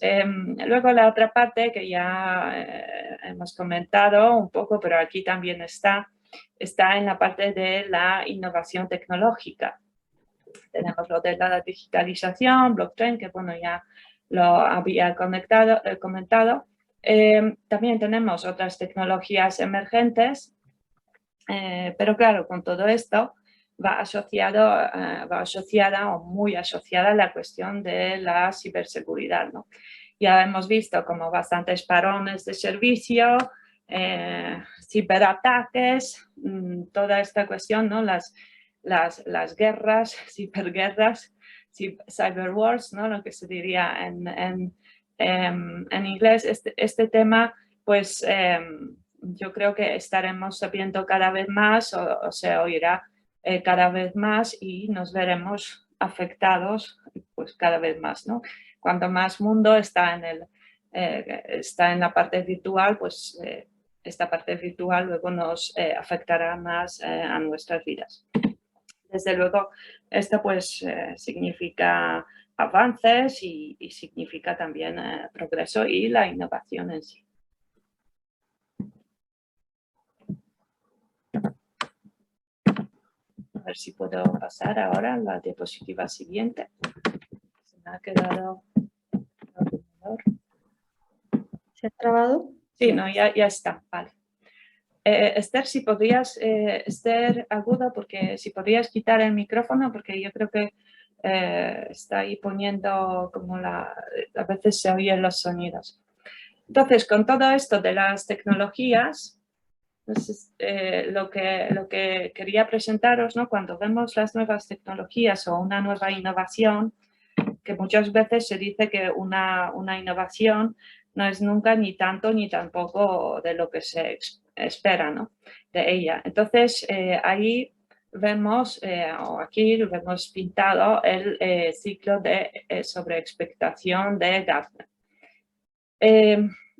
luego la otra parte que ya hemos comentado un poco, pero aquí también está en la parte de la innovación tecnológica. Tenemos lo de la digitalización, blockchain, que bueno, ya lo había comentado. También tenemos otras tecnologías emergentes, pero claro, con todo esto va asociada o muy asociada a la cuestión de la ciberseguridad, ¿no? Ya hemos visto como bastantes parones de servicio, ciberataques, toda esta cuestión, ¿no? Las guerras, ciberguerras, cyberwars, ¿no? Lo que se diría en inglés. Este tema, pues yo creo que estaremos sabiendo cada vez más o se oirá cada vez más y nos veremos afectados pues cada vez más, ¿no? Cuanto más mundo está en la parte virtual, pues esta parte virtual luego nos afectará más a nuestras vidas. Desde luego, esto pues significa avances y significa también progreso y la innovación en sí. A ver si puedo pasar ahora a la diapositiva siguiente. Se me ha quedado el ordenador. ¿Se ha trabado? Sí, no, ya está, vale. Esther, si podrías, Esther Agudo, porque si podrías quitar el micrófono, porque yo creo que está ahí poniendo como a veces se oyen los sonidos. Entonces, con todo esto de las tecnologías, entonces, lo que quería presentaros, ¿no? Cuando vemos las nuevas tecnologías o una nueva innovación, que muchas veces se dice que una innovación no es nunca ni tanto ni tampoco de lo que se espera, ¿no? De ella. Entonces, ahí vemos, o aquí lo hemos pintado, el ciclo de sobreexpectación de Gartner.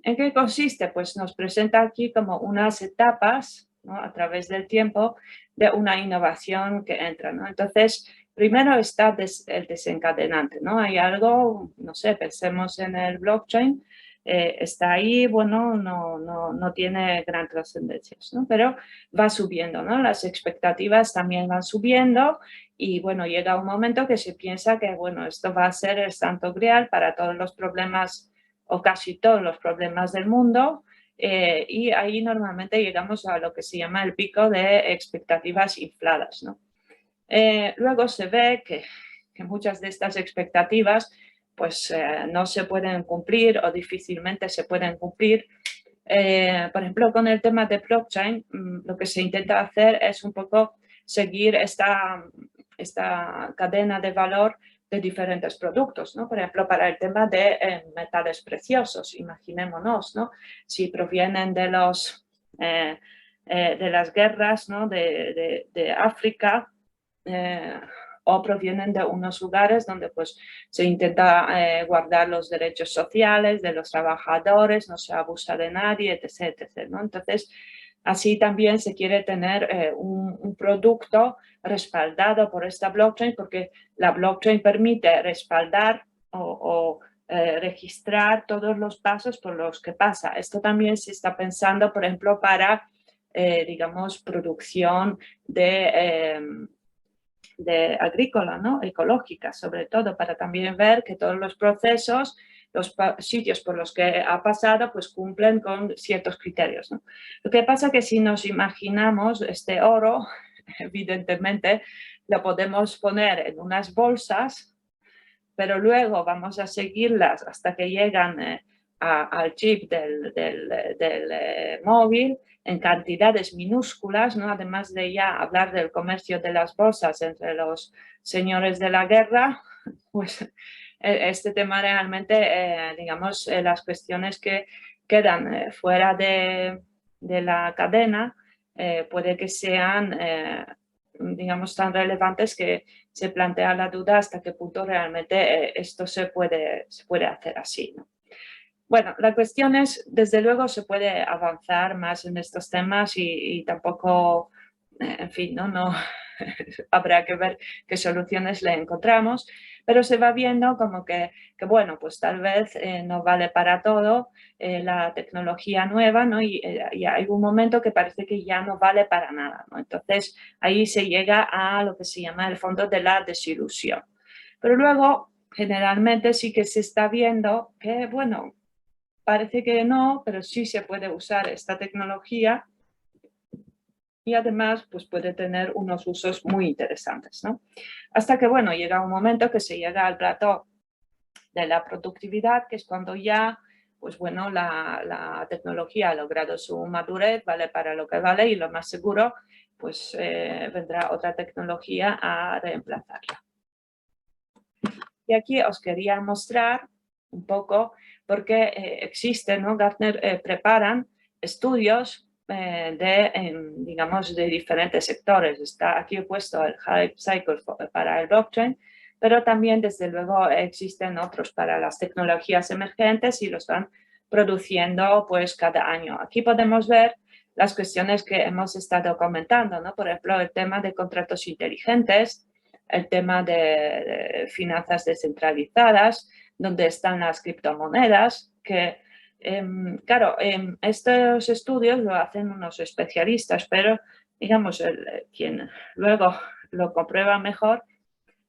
¿En qué consiste? Pues nos presenta aquí como unas etapas, ¿no? A través del tiempo de una innovación que entra, ¿no? Entonces, primero está el desencadenante, ¿no? Hay algo, no sé, pensemos en el blockchain, está ahí, bueno, no tiene gran trascendencia, ¿no? Pero va subiendo, ¿no? Las expectativas también van subiendo y, bueno, llega un momento que se piensa que, bueno, esto va a ser el santo grial para todos los problemas o casi todos los problemas del mundo, y ahí normalmente llegamos a lo que se llama el pico de expectativas infladas, ¿no? Luego se ve que muchas de estas expectativas pues no se pueden cumplir o difícilmente se pueden cumplir. Por ejemplo, con el tema de blockchain, lo que se intenta hacer es un poco seguir esta cadena de valor de diferentes productos, ¿no? Por ejemplo, para el tema de metales preciosos, imaginémonos, ¿no? Si provienen de las guerras, ¿no? de África, o provienen de unos lugares donde pues se intenta guardar los derechos sociales de los trabajadores, no se abusa de nadie, etc. etc., ¿no? Entonces, así también se quiere tener un producto respaldado por esta blockchain, porque la blockchain permite respaldar o registrar todos los pasos por los que pasa. Esto también se está pensando, por ejemplo, para, digamos, producción de agrícola, ¿no? Ecológica, sobre todo, para también ver que todos los procesos, los sitios por los que ha pasado, pues cumplen con ciertos criterios, ¿no? Lo que pasa es que si nos imaginamos este oro, evidentemente lo podemos poner en unas bolsas, pero luego vamos a seguirlas hasta que llegan al chip del móvil en cantidades minúsculas, ¿no? Además de ya hablar del comercio de las bolsas entre los señores de la guerra, pues este tema realmente, digamos, las cuestiones que quedan fuera de la cadena puede que sean, digamos, tan relevantes que se plantea la duda hasta qué punto realmente esto se puede hacer así, ¿no? Bueno, la cuestión es, desde luego se puede avanzar más en estos temas y tampoco, en fin, no habrá que ver qué soluciones le encontramos, pero se va viendo como que bueno, pues tal vez no vale para todo la tecnología nueva, ¿no? Y hay un momento que parece que ya no vale para nada, ¿no? Entonces ahí se llega a lo que se llama el fondo de la desilusión. Pero luego, generalmente sí que se está viendo que, bueno, parece que no, pero sí se puede usar esta tecnología y además pues puede tener unos usos muy interesantes, ¿no? Hasta que, bueno, llega un momento que se llega al plató de la productividad, que es cuando ya, pues bueno, la tecnología ha logrado su madurez, vale para lo que vale y lo más seguro, pues vendrá otra tecnología a reemplazarla. Y aquí os quería mostrar un poco porque existen, ¿no? Gartner preparan estudios digamos, de diferentes sectores. Está aquí puesto el Hype Cycle para el blockchain, pero también, desde luego, existen otros para las tecnologías emergentes y los van produciendo pues cada año. Aquí podemos ver las cuestiones que hemos estado comentando, ¿no? Por ejemplo, el tema de contratos inteligentes, el tema de finanzas descentralizadas, donde están las criptomonedas, que claro, estos estudios lo hacen unos especialistas, pero digamos, quien luego lo comprueba mejor,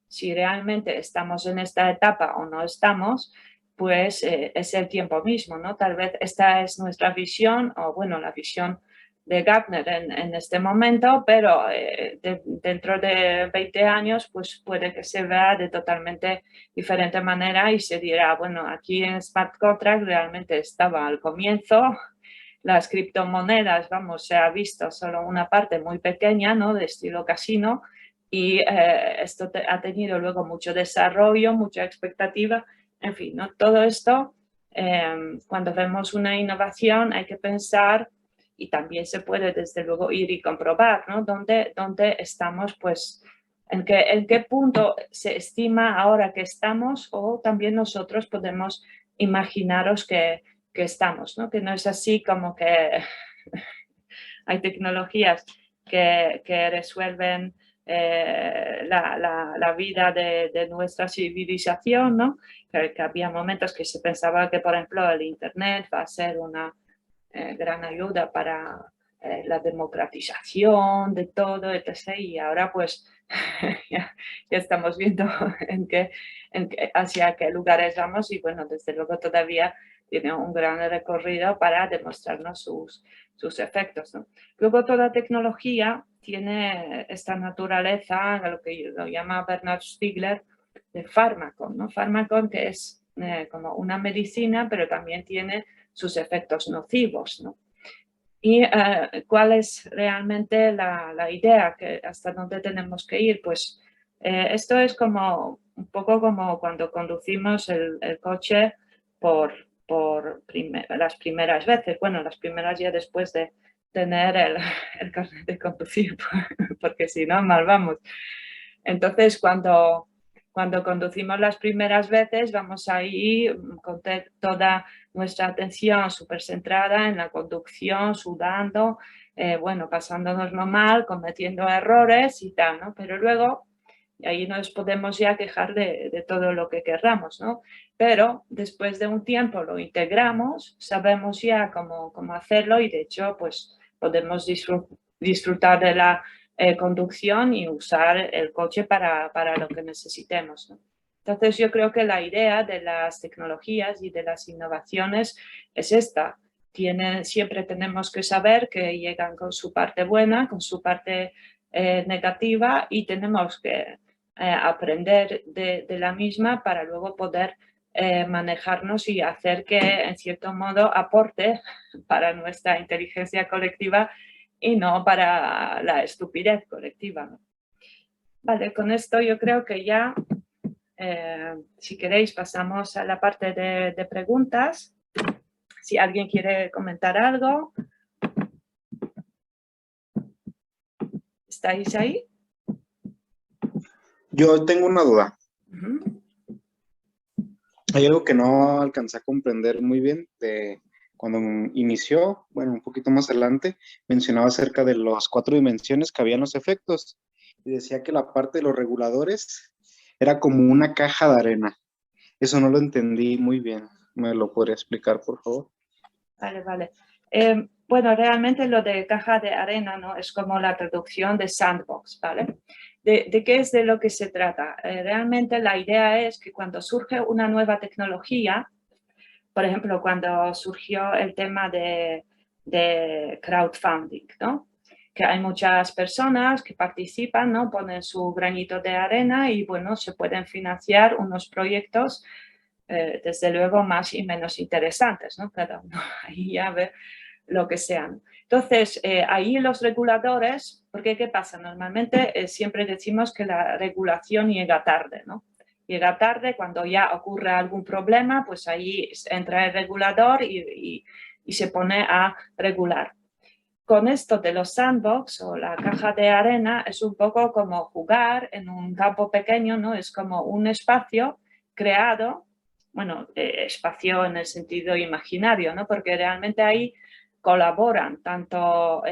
si realmente estamos en esta etapa o no estamos, pues es el tiempo mismo, ¿no? Tal vez esta es nuestra visión, o bueno, la visión de Gartner en este momento, pero dentro de 20 años, pues puede que se vea de totalmente diferente manera y se dirá, bueno, aquí en Smart Contract realmente estaba al comienzo, las criptomonedas, vamos, se ha visto solo una parte muy pequeña, ¿no? De estilo casino, y esto ha tenido luego mucho desarrollo, mucha expectativa, en fin, ¿no? Todo esto, cuando vemos una innovación hay que pensar y también se puede desde luego ir y comprobar, ¿no? ¿Dónde estamos, pues, en qué punto se estima ahora que estamos o también nosotros podemos imaginaros que estamos, ¿no? Que no es así como que hay tecnologías que resuelven la vida de nuestra civilización, ¿no? Que había momentos que se pensaba que, por ejemplo, el Internet va a ser una gran ayuda para la democratización de todo, etc. Y ahora pues ya estamos viendo hacia qué lugares vamos y bueno, desde luego todavía tiene un gran recorrido para demostrarnos sus efectos, ¿no? Luego toda tecnología tiene esta naturaleza, lo que lo llama Bernard Stiegler, de fármaco, ¿no? Fármaco que es como una medicina, pero también tiene sus efectos nocivos, ¿no? ¿Y cuál es realmente la idea? ¿Hasta dónde tenemos que ir? Pues esto es como un poco como cuando conducimos el coche por las primeras veces. Bueno, las primeras ya después de tener el carnet de conducir, porque si no, mal vamos. Entonces, cuando conducimos las primeras veces, vamos ahí con toda nuestra atención súper centrada en la conducción, sudando, bueno, pasándonoslo mal, cometiendo errores y tal, ¿no? Pero luego, ahí nos podemos ya quejar de todo lo que querramos, ¿no? Pero después de un tiempo lo integramos, sabemos ya cómo hacerlo y de hecho, pues podemos disfrutar de la conducción y usar el coche para lo que necesitemos, ¿no? Entonces yo creo que la idea de las tecnologías y de las innovaciones es esta. Siempre tenemos que saber que llegan con su parte buena, con su parte negativa y tenemos que aprender de la misma para luego poder manejarnos y hacer que en cierto modo aporte para nuestra inteligencia colectiva y no para la estupidez colectiva, ¿no? Vale, con esto yo creo que ya Si queréis, pasamos a la parte de preguntas. Si alguien quiere comentar algo. ¿Estáis ahí? Yo tengo una duda. Uh-huh. Hay algo que no alcancé a comprender muy bien de cuando inició, bueno, un poquito más adelante, mencionaba acerca de las 4 dimensiones que había en los efectos y decía que la parte de los reguladores era como una caja de arena. Eso no lo entendí muy bien. ¿Me lo podría explicar, por favor? Vale, vale. Bueno, realmente lo de caja de arena, ¿no? Es como la traducción de sandbox, ¿vale? ¿De qué es de lo que se trata? Realmente la idea es que cuando surge una nueva tecnología, por ejemplo, cuando surgió el tema de crowdfunding, ¿no? Que hay muchas personas que participan, ¿no? Ponen su granito de arena y, bueno, se pueden financiar unos proyectos desde luego más y menos interesantes, ¿no? Cada uno ahí ya ve lo que sean. Entonces, ahí los reguladores, porque ¿qué pasa? Normalmente siempre decimos que la regulación llega tarde, ¿no? Llega tarde cuando ya ocurre algún problema, pues ahí entra el regulador y se pone a regular. Con esto de los sandbox o la caja de arena es un poco como jugar en un campo pequeño, ¿no? Es como un espacio creado, bueno, espacio en el sentido imaginario, ¿no? Porque realmente ahí colaboran tanto,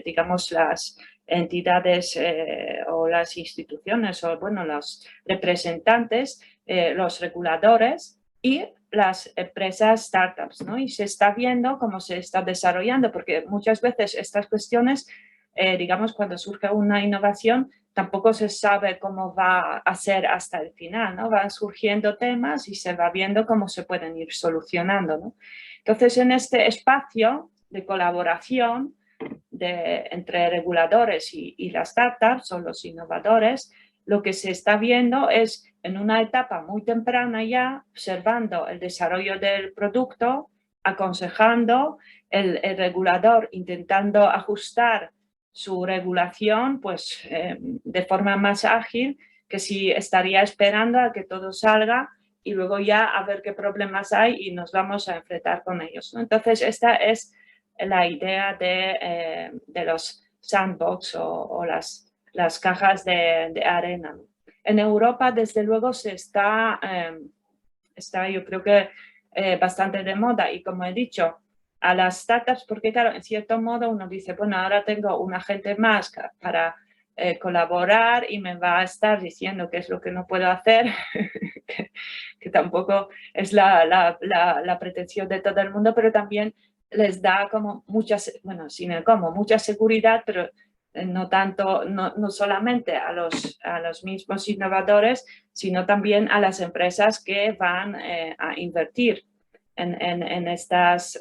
digamos, las entidades o las instituciones o, bueno, los representantes, los reguladores y las empresas startups, ¿no? Y se está viendo cómo se está desarrollando, porque muchas veces estas cuestiones, digamos, cuando surge una innovación, tampoco se sabe cómo va a ser hasta el final, ¿no? Van surgiendo temas y se va viendo cómo se pueden ir solucionando, ¿no? Entonces, en este espacio de colaboración entre reguladores y las startups o los innovadores, lo que se está viendo es en una etapa muy temprana ya, observando el desarrollo del producto, aconsejando, el regulador intentando ajustar su regulación pues, de forma más ágil que si estaría esperando a que todo salga y luego ya a ver qué problemas hay y nos vamos a enfrentar con ellos, ¿no? Entonces, esta es la idea de los sandbox o las cajas de arena. En Europa, desde luego, se está yo creo que bastante de moda y como he dicho, a las startups, porque claro, en cierto modo uno dice, bueno, ahora tengo un agente más para colaborar y me va a estar diciendo qué es lo que no puedo hacer, que tampoco es la pretensión de todo el mundo, pero también les da como mucha seguridad, pero no tanto, no solamente a los mismos innovadores, sino también a las empresas que van a invertir en estas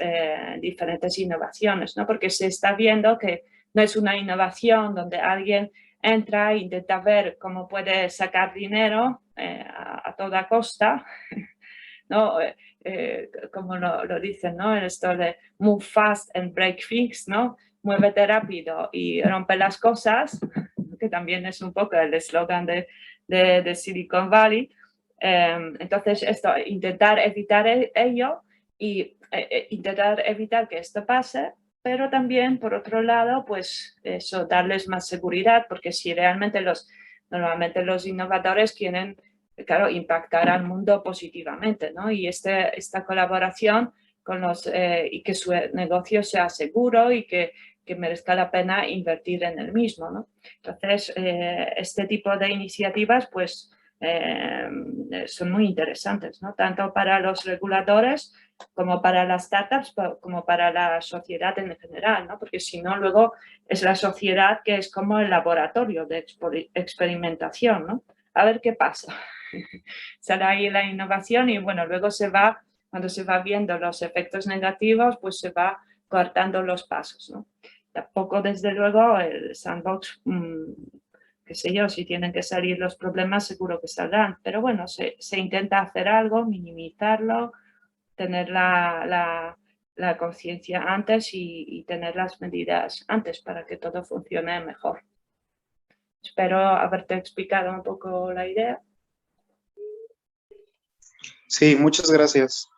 diferentes innovaciones, ¿no? Porque se está viendo que no es una innovación donde alguien entra e intenta ver cómo puede sacar dinero a toda costa, ¿no? Como lo dicen, ¿no? Esto de move fast and break things, ¿no? Muévete rápido y rompe las cosas, que también es un poco el eslogan de Silicon Valley. Entonces, intentar evitar ello y intentar evitar que esto pase, pero también, por otro lado, pues eso, darles más seguridad, porque si realmente normalmente los innovadores quieren, claro, impactar al mundo positivamente, ¿no? Y esta colaboración con y que su negocio sea seguro y que merezca la pena invertir en el mismo, ¿no? Entonces, este tipo de iniciativas, pues, son muy interesantes, ¿no? Tanto para los reguladores como para las startups, como para la sociedad en general, ¿no? Porque si no, luego es la sociedad que es como el laboratorio de experimentación, ¿no? A ver qué pasa. Sale ahí la innovación y, bueno, luego cuando se va viendo los efectos negativos, pues se va cortando los pasos, ¿no? Tampoco, desde luego, el sandbox, qué sé yo, si tienen que salir los problemas, seguro que saldrán. Pero bueno, se intenta hacer algo, minimizarlo, tener la conciencia antes y tener las medidas antes para que todo funcione mejor. Espero haberte explicado un poco la idea. Sí, muchas gracias.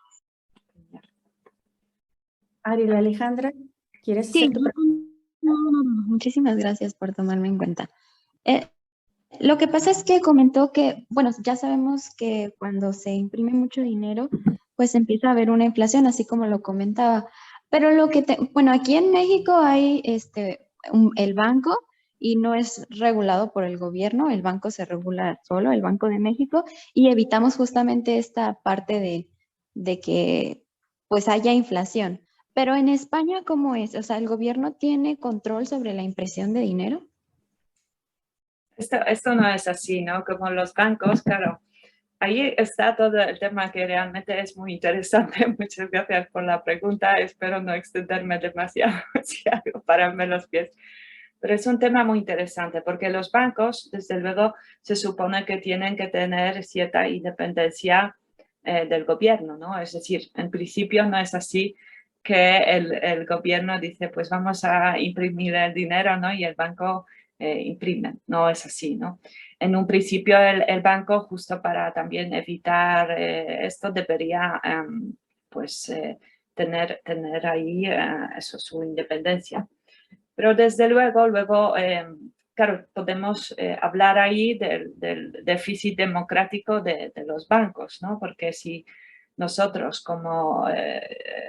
Ariel Alejandra, ¿quieres Sí, hacer tu pregunta? muchísimas gracias por tomarme en cuenta. Lo que pasa es que comentó que, bueno, ya sabemos que cuando se imprime mucho dinero, pues empieza a haber una inflación, así como lo comentaba. Pero bueno, aquí en México hay el banco y no es regulado por el gobierno, el banco se regula solo, el Banco de México, y evitamos justamente esta parte de que pues haya inflación. Pero en España, ¿cómo es? O sea, ¿el gobierno tiene control sobre la impresión de dinero? Esto no es así, ¿no? Como los bancos, claro. Ahí está todo el tema que realmente es muy interesante. Muchas gracias por la pregunta. Espero no extenderme demasiado, pararme los pies. Pero es un tema muy interesante porque los bancos, desde luego, se supone que tienen que tener cierta independencia del gobierno, ¿no? Es decir, en principio no es así que el gobierno dice, pues vamos a imprimir el dinero, ¿no? Y el banco imprime. No es así, ¿no? En un principio el banco, justo para también evitar esto, debería pues tener ahí eso, su independencia. Pero desde luego, claro, podemos hablar ahí del déficit democrático de los bancos, ¿no? Porque si nosotros como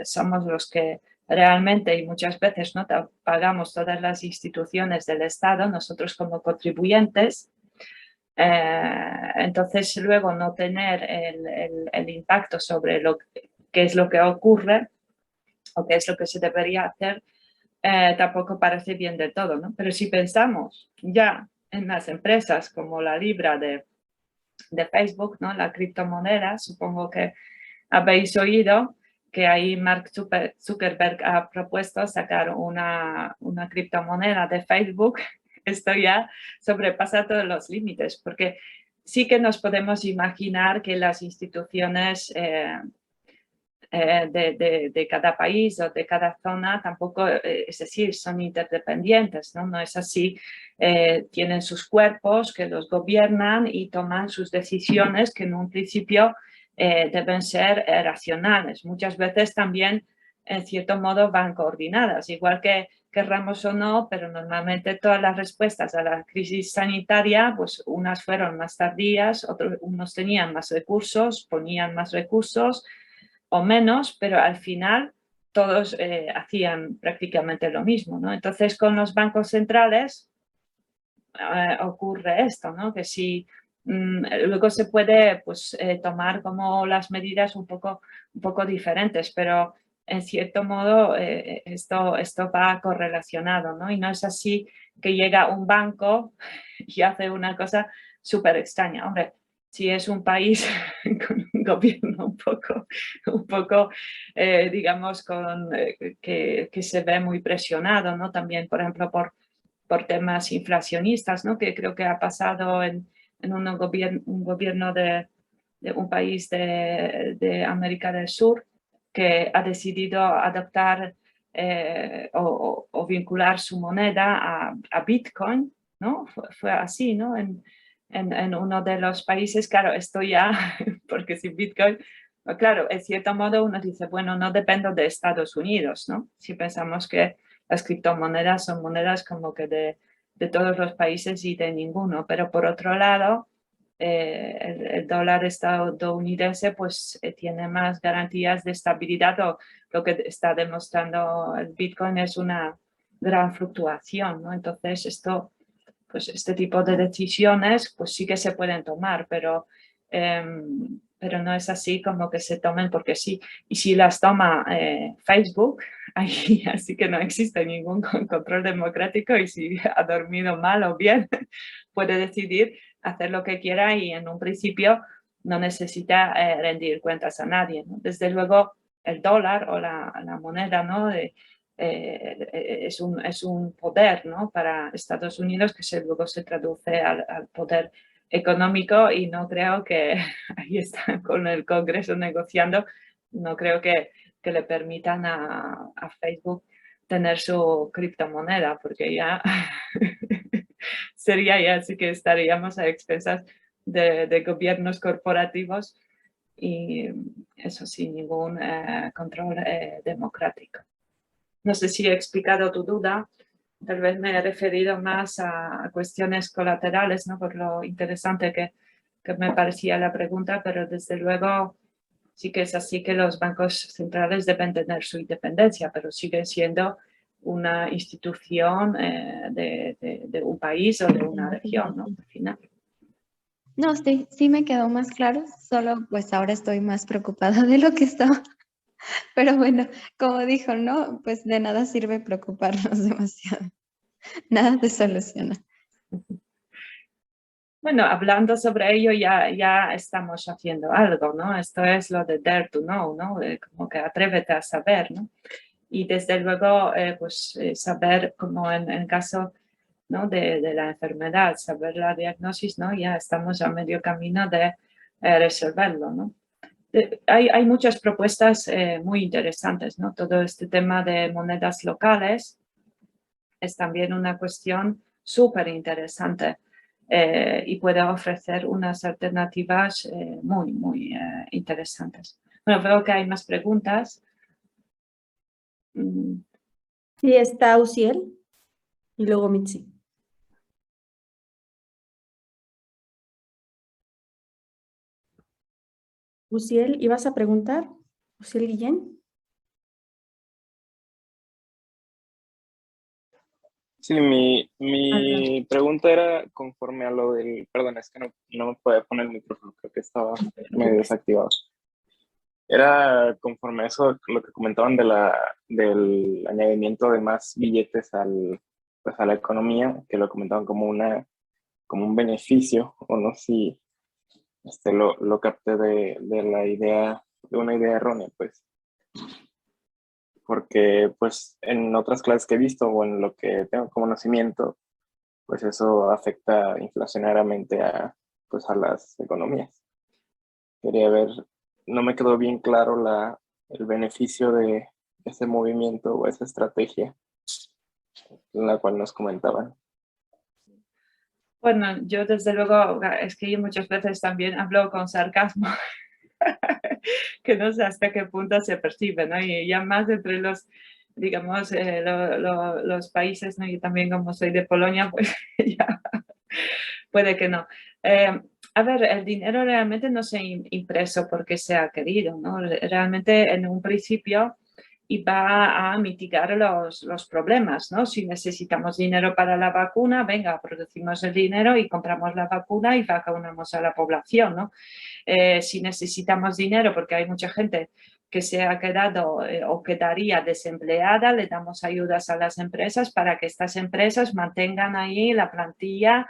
somos los que realmente y muchas veces no pagamos todas las instituciones del Estado, nosotros como contribuyentes, entonces luego no tener el impacto sobre qué es lo que ocurre o qué es lo que se debería hacer, tampoco parece bien del todo, ¿no? Pero si pensamos ya en las empresas como la Libra de Facebook, ¿no? La criptomoneda, supongo que habéis oído que ahí Mark Zuckerberg ha propuesto sacar una criptomoneda de Facebook. Esto ya sobrepasa todos los límites, porque sí que nos podemos imaginar que las instituciones de cada país o de cada zona tampoco, es decir, son interdependientes, ¿no? No es así. Tienen sus cuerpos que los gobiernan y toman sus decisiones que en un principio deben ser racionales. Muchas veces también, en cierto modo, van coordinadas, igual que querramos o no, pero normalmente todas las respuestas a la crisis sanitaria, pues unas fueron más tardías, unos tenían más recursos, ponían más recursos, o menos, pero al final todos hacían prácticamente lo mismo, ¿no? Entonces, con los bancos centrales ocurre esto, ¿no? Que si luego se puede pues, tomar como las medidas un poco diferentes, pero en cierto modo esto va correlacionado, ¿no? Y no es así que llega un banco y hace una cosa súper extraña. Hombre, si es un país con un gobierno un poco digamos, que se ve muy presionado, ¿no? También, por ejemplo, por temas inflacionistas, ¿no? Que creo que ha pasado en un gobierno de un país de América del Sur que ha decidido adoptar o vincular su moneda a Bitcoin, ¿no? Fue así, ¿no? En uno de los países, claro, esto ya, porque si Bitcoin, claro, en cierto modo uno dice, bueno, no dependo de Estados Unidos, ¿no? Si pensamos que las criptomonedas son monedas como que de todos los países y de ninguno, pero por otro lado, el dólar estadounidense pues tiene más garantías de estabilidad, o lo que está demostrando el Bitcoin es una gran fluctuación, ¿no? Entonces pues este tipo de decisiones pues sí que se pueden tomar, pero no es así como que se tomen porque sí. Y si las toma Facebook, ahí así que no existe ningún control democrático, y si ha dormido mal o bien, puede decidir hacer lo que quiera y en un principio no necesita rendir cuentas a nadie, ¿no? Desde luego el dólar o la moneda, ¿no? Es un poder, ¿no? Para Estados Unidos que luego se traduce al poder económico, y no creo que ahí están con el Congreso negociando, no creo que le permitan a Facebook tener su criptomoneda, porque ya sería ya, así que estaríamos a expensas de gobiernos corporativos y eso sin ningún control democrático. No sé si he explicado tu duda, tal vez me he referido más a cuestiones colaterales, ¿no? Por lo interesante que me parecía la pregunta, pero desde luego sí que es así que los bancos centrales deben tener su independencia, pero sigue siendo una institución de un país o de una región, ¿no? Al final. No, sí me quedó más claro, solo pues ahora estoy más preocupada de lo que estaba. Pero bueno, como dijo, ¿no? Pues de nada sirve preocuparnos demasiado. Nada te soluciona. Bueno, hablando sobre ello ya estamos haciendo algo, ¿no? Esto es lo de dare to know, ¿no? Como que atrévete a saber, ¿no? Y desde luego, saber como en caso, ¿no? de la enfermedad, saber la diagnosis, ¿no? Ya estamos a medio camino de resolverlo, ¿no? Hay muchas propuestas muy interesantes, ¿no? Todo este tema de monedas locales es también una cuestión súper interesante y puede ofrecer unas alternativas muy interesantes. Bueno, veo que hay más preguntas. Sí, está Uciel y luego Mitzi. Uciel, ¿ibas a preguntar? Uciel Guillén. Sí, mi pregunta era conforme a lo del, perdón, es que no me podía poner el micrófono, creo que estaba medio desactivado. Era conforme a eso, lo que comentaban del añadimiento de más billetes pues a la economía, que lo comentaban como un beneficio, o no sé si lo capté de la idea, de una idea errónea, pues. Porque pues en otras clases que he visto o en lo que tengo conocimiento, pues eso afecta inflacionariamente pues a las economías. Quería ver, no me quedó bien claro el beneficio de ese movimiento o esa estrategia en la cual nos comentaban. Bueno, yo desde luego, es que yo muchas veces también hablo con sarcasmo, que no sé hasta qué punto se percibe, ¿no? Y ya más entre los, digamos, los países, ¿no? Yo también como soy de Polonia, pues ya puede que no. A ver, el dinero realmente no se ha impreso porque se ha querido, ¿no? Realmente en un principio iba a mitigar los problemas, ¿no? Si necesitamos dinero para la vacuna, venga, producimos el dinero y compramos la vacuna y vacunamos a la población, ¿no? Si necesitamos dinero porque hay mucha gente que se ha quedado o quedaría desempleada, le damos ayudas a las empresas para que estas empresas mantengan ahí la plantilla,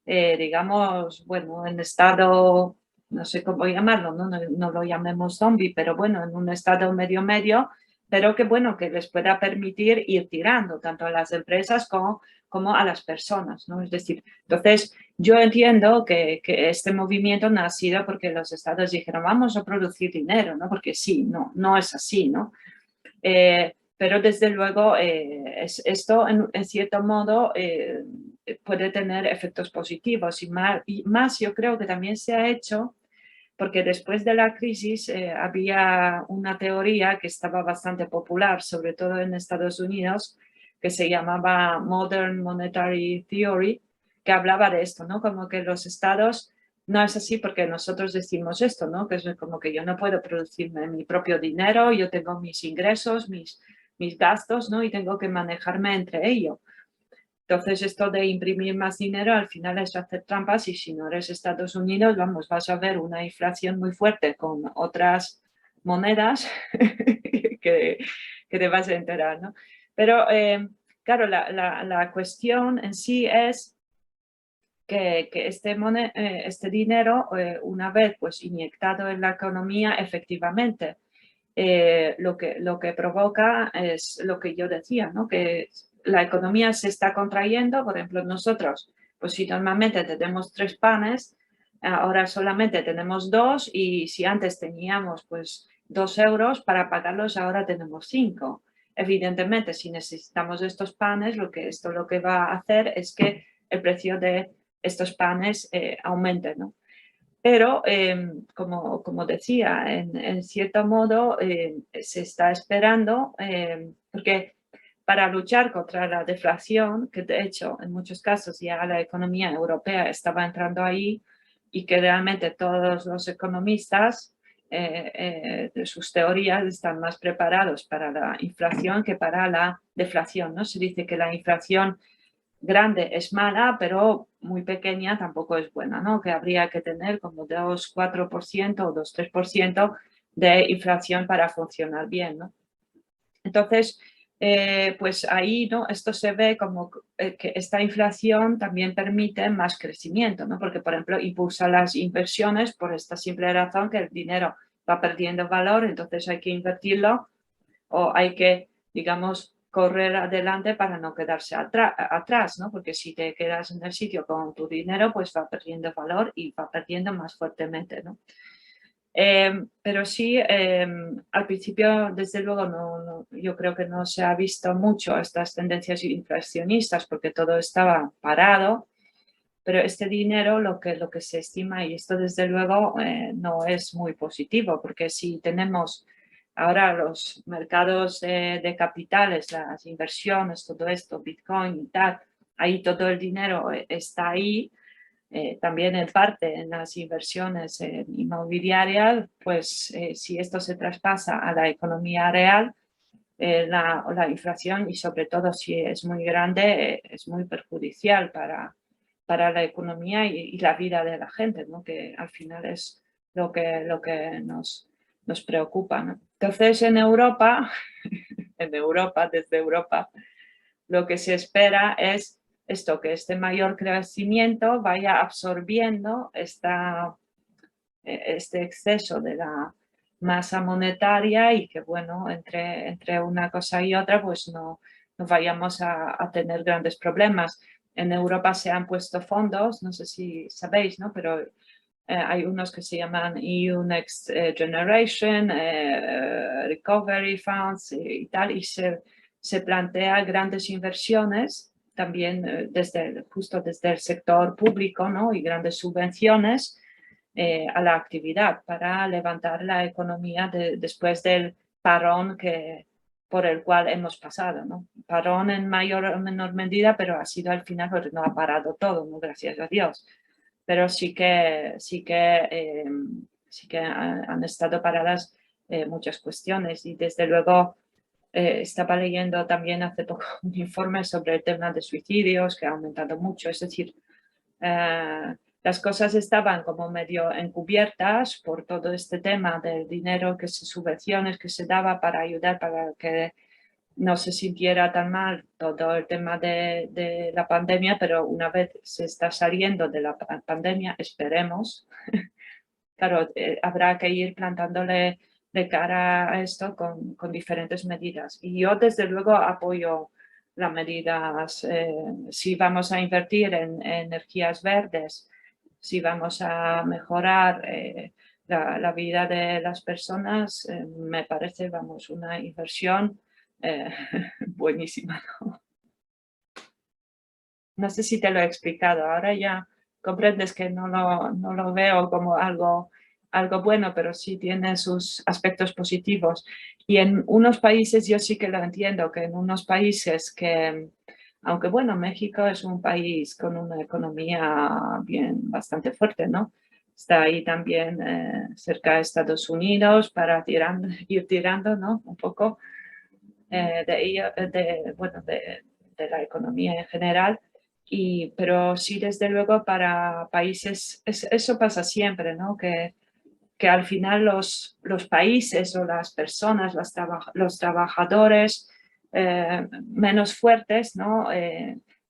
digamos, bueno, en estado, no sé cómo llamarlo, no lo llamemos zombie, pero bueno, en un estado medio, pero que bueno, que les pueda permitir ir tirando tanto a las empresas como a las personas, ¿no? Es decir, entonces yo entiendo que este movimiento no ha sido porque los estados dijeron vamos a producir dinero, ¿no? Porque sí, no es así, ¿no? Pero desde luego esto en cierto modo puede tener efectos positivos y más yo creo que también se ha hecho porque después de la crisis había una teoría que estaba bastante popular, sobre todo en Estados Unidos, que se llamaba Modern Monetary Theory, que hablaba de esto, ¿no? Como que los estados, no es así porque nosotros decimos esto, ¿no? Que es como que yo no puedo producirme mi propio dinero, yo tengo mis ingresos, mis gastos, ¿no? Y tengo que manejarme entre ellos. Entonces, esto de imprimir más dinero al final es hacer trampas y si no eres Estados Unidos, vamos, vas a ver una inflación muy fuerte con otras monedas que te vas a enterar, ¿no? Pero, claro, la cuestión en sí es que este dinero, una vez pues inyectado en la economía, efectivamente, lo que provoca es lo que yo decía, ¿no? Que la economía se está contrayendo, por ejemplo, nosotros, pues si normalmente tenemos 3 panes, ahora solamente tenemos 2 y si antes teníamos pues 2 euros para pagarlos, ahora tenemos 5. Evidentemente, si necesitamos estos panes, esto lo que va a hacer es que el precio de estos panes aumente, ¿no? Pero, como decía, en cierto modo se está esperando, porque para luchar contra la deflación, que de hecho en muchos casos ya la economía europea estaba entrando ahí y que realmente todos los economistas de sus teorías están más preparados para la inflación que para la deflación, ¿no? Se dice que la inflación grande es mala, pero muy pequeña tampoco es buena, ¿no? Que habría que tener como 2,4% o 2,3% de inflación para funcionar bien, ¿no? Entonces, pues ahí, ¿no? Esto se ve como que esta inflación también permite más crecimiento, ¿no? Porque, por ejemplo, impulsa las inversiones por esta simple razón que el dinero va perdiendo valor, entonces hay que invertirlo o hay que, digamos, correr adelante para no quedarse atrás, ¿no? Porque si te quedas en el sitio con tu dinero, pues va perdiendo valor y va perdiendo más fuertemente, ¿no? Pero sí, al principio, desde luego, yo creo que no se ha visto mucho estas tendencias inflacionistas porque todo estaba parado, pero este dinero, lo que se estima, y esto desde luego no es muy positivo, porque si tenemos ahora los mercados de capitales, las inversiones, todo esto, Bitcoin y tal, ahí todo el dinero está ahí, también en parte en las inversiones inmobiliarias, pues si esto se traspasa a la economía real, la inflación y sobre todo si es muy grande, es muy perjudicial para la economía y la vida de la gente, ¿no? Que al final es lo que nos preocupa, ¿no? Entonces en Europa, desde Europa, lo que se espera es esto, que este mayor crecimiento vaya absorbiendo este exceso de la masa monetaria y que, bueno, entre una cosa y otra, pues no vayamos a tener grandes problemas. En Europa se han puesto fondos, no sé si sabéis, ¿no? Pero hay unos que se llaman EU Next Generation, Recovery Funds y tal, y se plantea grandes inversiones también justo desde el sector público, ¿no? Y grandes subvenciones a la actividad para levantar la economía después del parón por el cual hemos pasado, ¿no? Parón en mayor o menor medida, pero ha sido al final, porque no ha parado todo, ¿no? Gracias a Dios. Pero sí que han estado paradas muchas cuestiones y desde luego estaba leyendo también hace poco un informe sobre el tema de suicidios que ha aumentado mucho, es decir, las cosas estaban como medio encubiertas por todo este tema del dinero subvenciones que se daba para ayudar para que no se sintiera tan mal todo el tema de la pandemia, pero una vez se está saliendo de la pandemia, esperemos, claro, habrá que ir plantándole de cara a esto con diferentes medidas. Y yo desde luego apoyo las medidas, si vamos a invertir en energías verdes, si vamos a mejorar la vida de las personas, me parece, vamos, una inversión buenísima, ¿no? No sé si te lo he explicado, ahora ya comprendes que no lo veo como algo bueno, pero sí tiene sus aspectos positivos. Y en unos países yo sí que lo entiendo, que en unos países que, aunque bueno, México es un país con una economía bastante fuerte, ¿no? Está ahí también cerca de Estados Unidos para ir tirando, ¿no? Un poco de la economía en general. Pero sí, desde luego, para países, eso pasa siempre, ¿no? Que al final los países o las personas, los trabajadores menos fuertes, ¿no?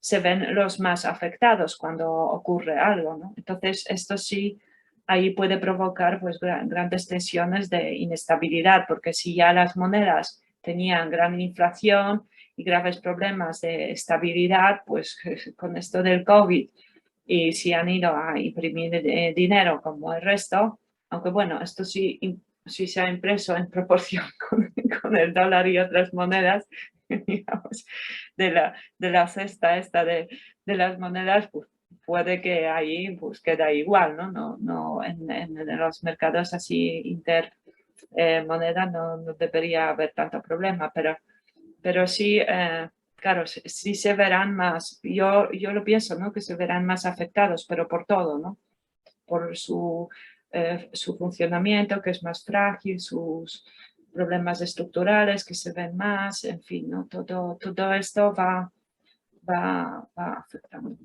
Se ven los más afectados cuando ocurre algo, ¿no? Entonces, esto sí, ahí puede provocar pues, grandes tensiones de inestabilidad, porque si ya las monedas tenían gran inflación y graves problemas de estabilidad, pues con esto del COVID y si han ido a imprimir dinero como el resto, aunque bueno, esto sí se ha impreso en proporción con el dólar y otras monedas, digamos, de la cesta esta de las monedas, pues puede que ahí pues queda igual, ¿no? No en los mercados así intermoneda no debería haber tanto problema, pero sí, claro, sí se verán más, yo lo pienso, ¿no? Que se verán más afectados, pero por todo, ¿no? Por su funcionamiento, que es más frágil, sus problemas estructurales que se ven más, en fin, ¿no? Todo esto va afectando.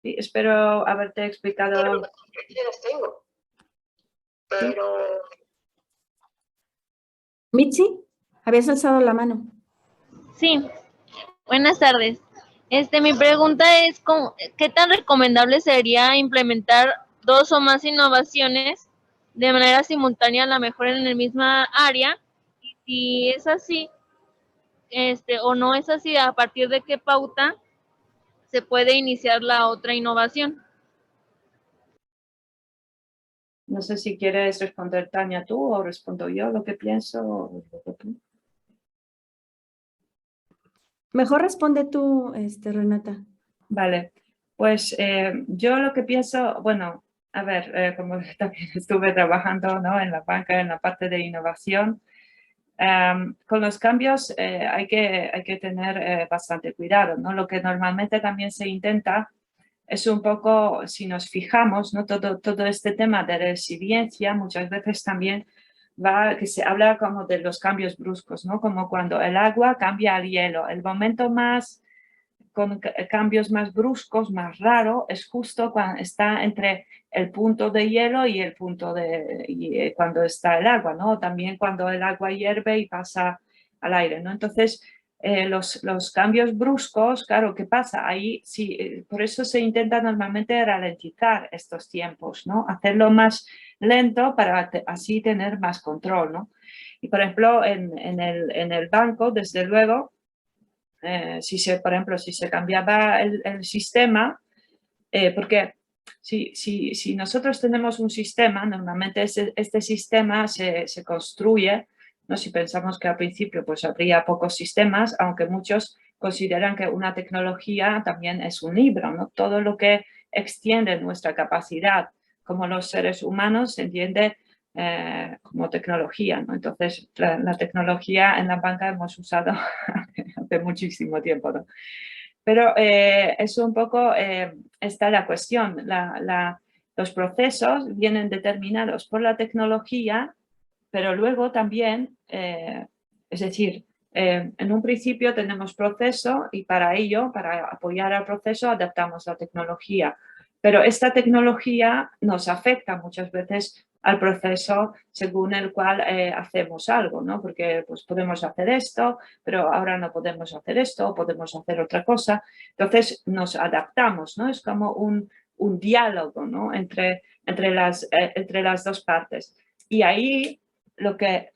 Sí, espero haberte explicado. Sí las tengo, pero... Mitzi, habías alzado la mano. Sí, buenas tardes. Mi pregunta es, ¿qué tan recomendable sería implementar 2 o más innovaciones de manera simultánea, a lo mejor en el misma área? Y si es así, o no es así, ¿a partir de qué pauta se puede iniciar la otra innovación? No sé si quieres responder, Tania, tú, o respondo yo lo que pienso, o lo que tú. Mejor responde tú, Renata. Vale, pues yo lo que pienso, bueno, a ver, como también estuve trabajando, ¿no? En la banca, en la parte de innovación, con los cambios hay que tener bastante cuidado, ¿no? Lo que normalmente también se intenta es un poco, si nos fijamos, ¿no? Todo este tema de resiliencia muchas veces también que se habla como de los cambios bruscos, ¿no? Como cuando el agua cambia al hielo. El momento más con cambios más bruscos, más raro, es justo cuando está entre el punto de hielo y el punto cuando está el agua, ¿no? También cuando el agua hierve y pasa al aire, ¿no? Entonces, los cambios bruscos, claro, ¿qué pasa? Ahí sí, por eso se intenta normalmente ralentizar estos tiempos, ¿no? Hacerlo más lento para así tener más control, ¿no? Y por ejemplo, en el banco, desde luego, por ejemplo, si se cambiaba el sistema, porque si nosotros tenemos un sistema, normalmente este sistema se construye, ¿no? Si pensamos que al principio pues habría pocos sistemas, aunque muchos consideran que una tecnología también es un libro, ¿no? Todo lo que extiende nuestra capacidad como los seres humanos se entiende como tecnología, ¿no? Entonces, la tecnología en la banca hemos usado hace muchísimo tiempo, ¿no? Pero es un poco, está la cuestión, los procesos vienen determinados por la tecnología, pero luego también, es decir, en un principio tenemos proceso y para ello, para apoyar al proceso, adaptamos la tecnología. Pero esta tecnología nos afecta muchas veces al proceso según el cual hacemos algo, ¿no? Porque pues podemos hacer esto, pero ahora no podemos hacer esto, podemos hacer otra cosa. Entonces nos adaptamos, ¿no? Es como un diálogo, ¿no? Entre las dos partes. Y ahí lo que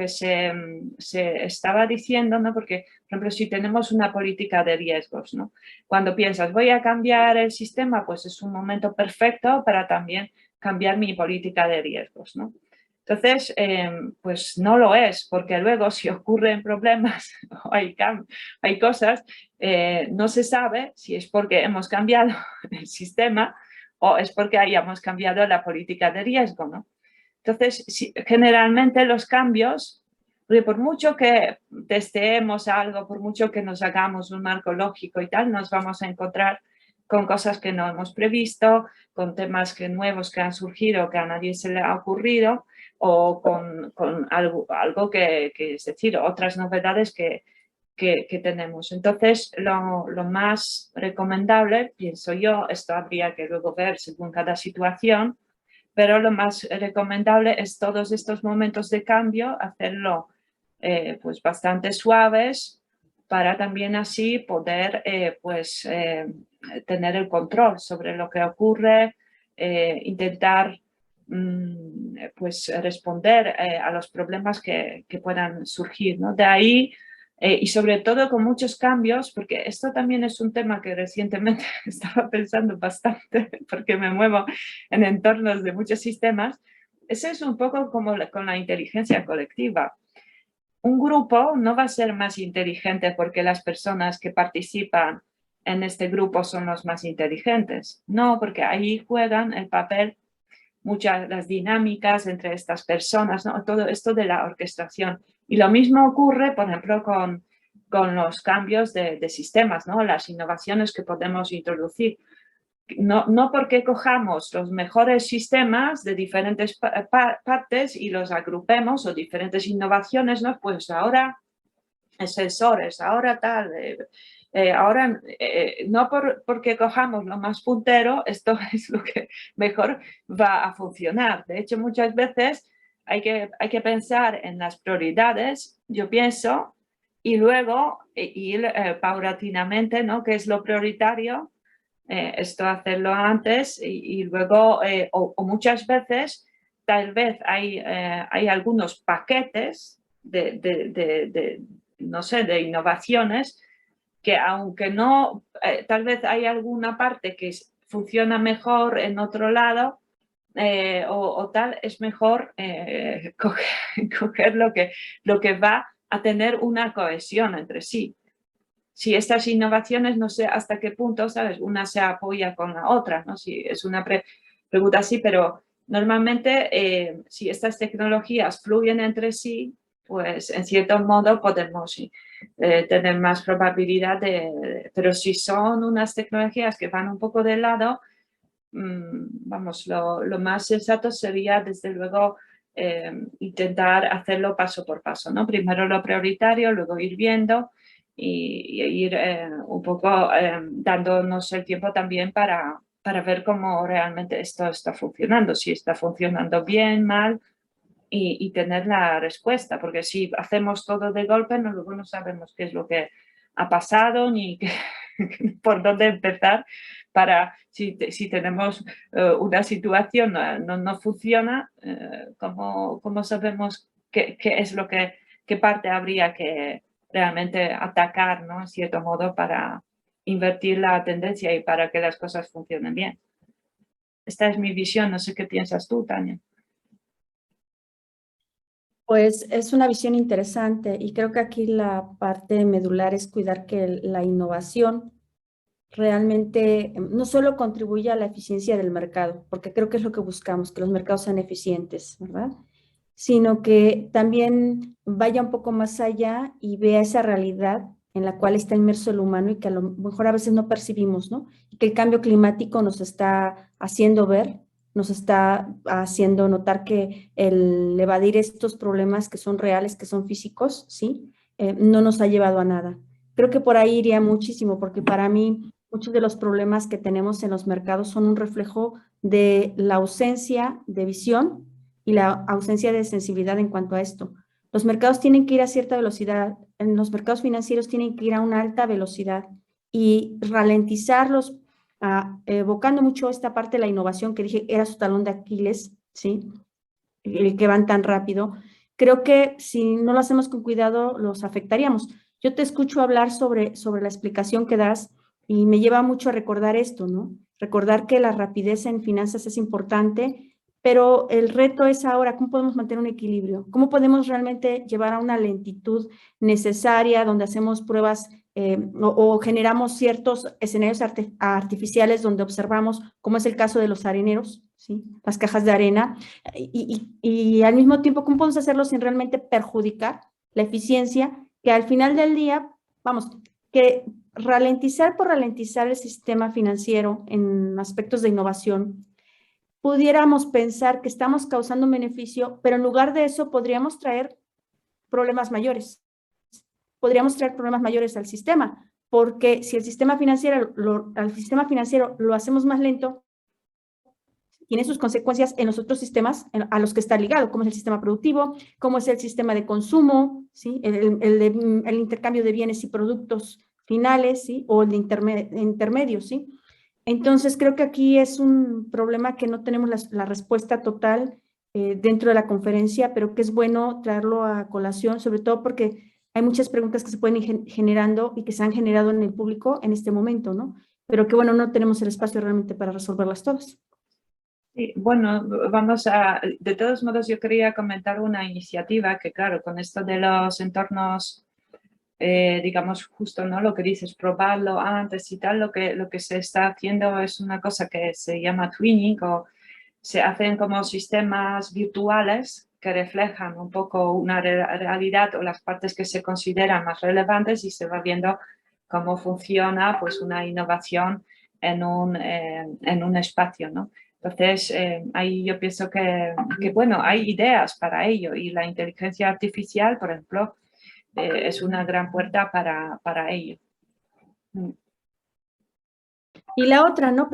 se estaba diciendo, ¿no? Porque, por ejemplo, si tenemos una política de riesgos, ¿no? Cuando piensas, voy a cambiar el sistema, pues es un momento perfecto para también cambiar mi política de riesgos, ¿no? Entonces, pues no lo es, porque luego si ocurren problemas o hay cosas, no se sabe si es porque hemos cambiado el sistema o es porque hayamos cambiado la política de riesgo, ¿no? Entonces, generalmente los cambios, por mucho que testeemos algo, por mucho que nos hagamos un marco lógico y tal, nos vamos a encontrar con cosas que no hemos previsto, con temas nuevos que han surgido, que a nadie se le ha ocurrido, o con algo que, es decir, otras novedades que tenemos. Entonces, lo más recomendable, pienso yo, esto habría que luego ver según cada situación, pero lo más recomendable es todos estos momentos de cambio, hacerlo pues bastante suaves para también así poder tener el control sobre lo que ocurre, intentar pues responder a los problemas que puedan surgir, ¿no? De ahí, y sobre todo con muchos cambios, porque esto también es un tema que recientemente estaba pensando bastante, porque me muevo en entornos de muchos sistemas, eso es un poco como con la inteligencia colectiva. un grupo no va a ser más inteligente porque las personas que participan en este grupo son los más inteligentes. No, porque ahí juegan el papel muchas las dinámicas entre estas personas, ¿no? Todo esto de la orquestación. Y lo mismo ocurre, por ejemplo, con los cambios de sistemas, ¿no? Las innovaciones que podemos introducir. No porque cojamos los mejores sistemas de diferentes partes y los agrupemos o diferentes innovaciones, ¿no? Pues ahora sensores, ahora tal, ahora no porque cojamos lo más puntero, esto es lo que mejor va a funcionar. De hecho, muchas veces hay que pensar en las prioridades, yo pienso, y luego ir paulatinamente, ¿no? ¿Qué es lo prioritario? Esto hacerlo antes y luego, o muchas veces, tal vez hay algunos paquetes no sé, de innovaciones que aunque no, tal vez hay alguna parte que funciona mejor en otro lado o tal, es mejor coger lo que va a tener una cohesión entre sí. Si estas innovaciones, no sé hasta qué punto, ¿sabes? Una se apoya con la otra, ¿no? Si es una pregunta así, pero normalmente si estas tecnologías fluyen entre sí, pues en cierto modo podemos tener más probabilidad pero si son unas tecnologías que van un poco de lado, vamos, lo más sensato sería desde luego intentar hacerlo paso por paso, ¿no? Primero lo prioritario, luego ir viendo y ir un poco dándonos el tiempo también para ver cómo realmente esto está funcionando, si está funcionando bien, mal y tener la respuesta, porque si hacemos todo de golpe, luego no sabemos qué es lo que ha pasado ni por dónde empezar para si tenemos una situación no funciona, ¿cómo sabemos qué es lo qué parte habría que realmente atacar, ¿no? En cierto modo para invertir la tendencia y para que las cosas funcionen bien. Esta es mi visión, no sé qué piensas tú, Tania. Pues es una visión interesante y creo que aquí la parte medular es cuidar que la innovación realmente no solo contribuya a la eficiencia del mercado, porque creo que es lo que buscamos, que los mercados sean eficientes, ¿verdad? Sino que también vaya un poco más allá y vea esa realidad en la cual está inmerso el humano y que a lo mejor a veces no percibimos, ¿no? Y que el cambio climático nos está haciendo ver, nos está haciendo notar que el evadir estos problemas que son reales, que son físicos, ¿sí? No nos ha llevado a nada. Creo que por ahí iría muchísimo, porque para mí muchos de los problemas que tenemos en los mercados son un reflejo de la ausencia de visión y la ausencia de sensibilidad en cuanto a esto. Los mercados tienen que ir a cierta velocidad, en los mercados financieros tienen que ir a una alta velocidad y ralentizarlos, evocando mucho esta parte de la innovación que dije era su talón de Aquiles, ¿sí? El que van tan rápido. Creo que si no lo hacemos con cuidado, los afectaríamos. Yo te escucho hablar sobre la explicación que das y me lleva mucho a recordar esto, ¿no? Recordar que la rapidez en finanzas es importante, pero el reto es ahora, ¿cómo podemos mantener un equilibrio? ¿Cómo podemos realmente llevar a una lentitud necesaria donde hacemos pruebas o generamos ciertos escenarios artificiales donde observamos, como es el caso de los areneros, ¿sí? Las cajas de arena, y al mismo tiempo, ¿cómo podemos hacerlo sin realmente perjudicar la eficiencia? Que al final del día, vamos, que ralentizar por ralentizar el sistema financiero en aspectos de innovación, pudiéramos pensar que estamos causando un beneficio, pero en lugar de eso podríamos traer problemas mayores. Podríamos traer problemas mayores al sistema, porque si el sistema financiero lo hacemos más lento, tiene sus consecuencias en los otros sistemas a los que está ligado, como es el sistema productivo, como es el sistema de consumo, ¿sí? el intercambio de bienes y productos finales, ¿sí? O el de intermedios, ¿sí? Entonces, creo que aquí es un problema que no tenemos la respuesta total dentro de la conferencia, pero que es bueno traerlo a colación, sobre todo porque hay muchas preguntas que se pueden ir generando y que se han generado en el público en este momento, ¿no? Pero que, bueno, no tenemos el espacio realmente para resolverlas todas. Sí, bueno, de todos modos yo quería comentar una iniciativa que claro, con esto de los entornos, digamos justo, ¿no? Lo que dices, probarlo antes y tal, lo que se está haciendo es una cosa que se llama twinning o se hacen como sistemas virtuales que reflejan un poco una realidad o las partes que se consideran más relevantes y se va viendo cómo funciona pues una innovación en un espacio, ¿no? Entonces, ahí yo pienso que, bueno, hay ideas para ello y la inteligencia artificial, por ejemplo, es una gran puerta para ello. Y la otra, ¿no?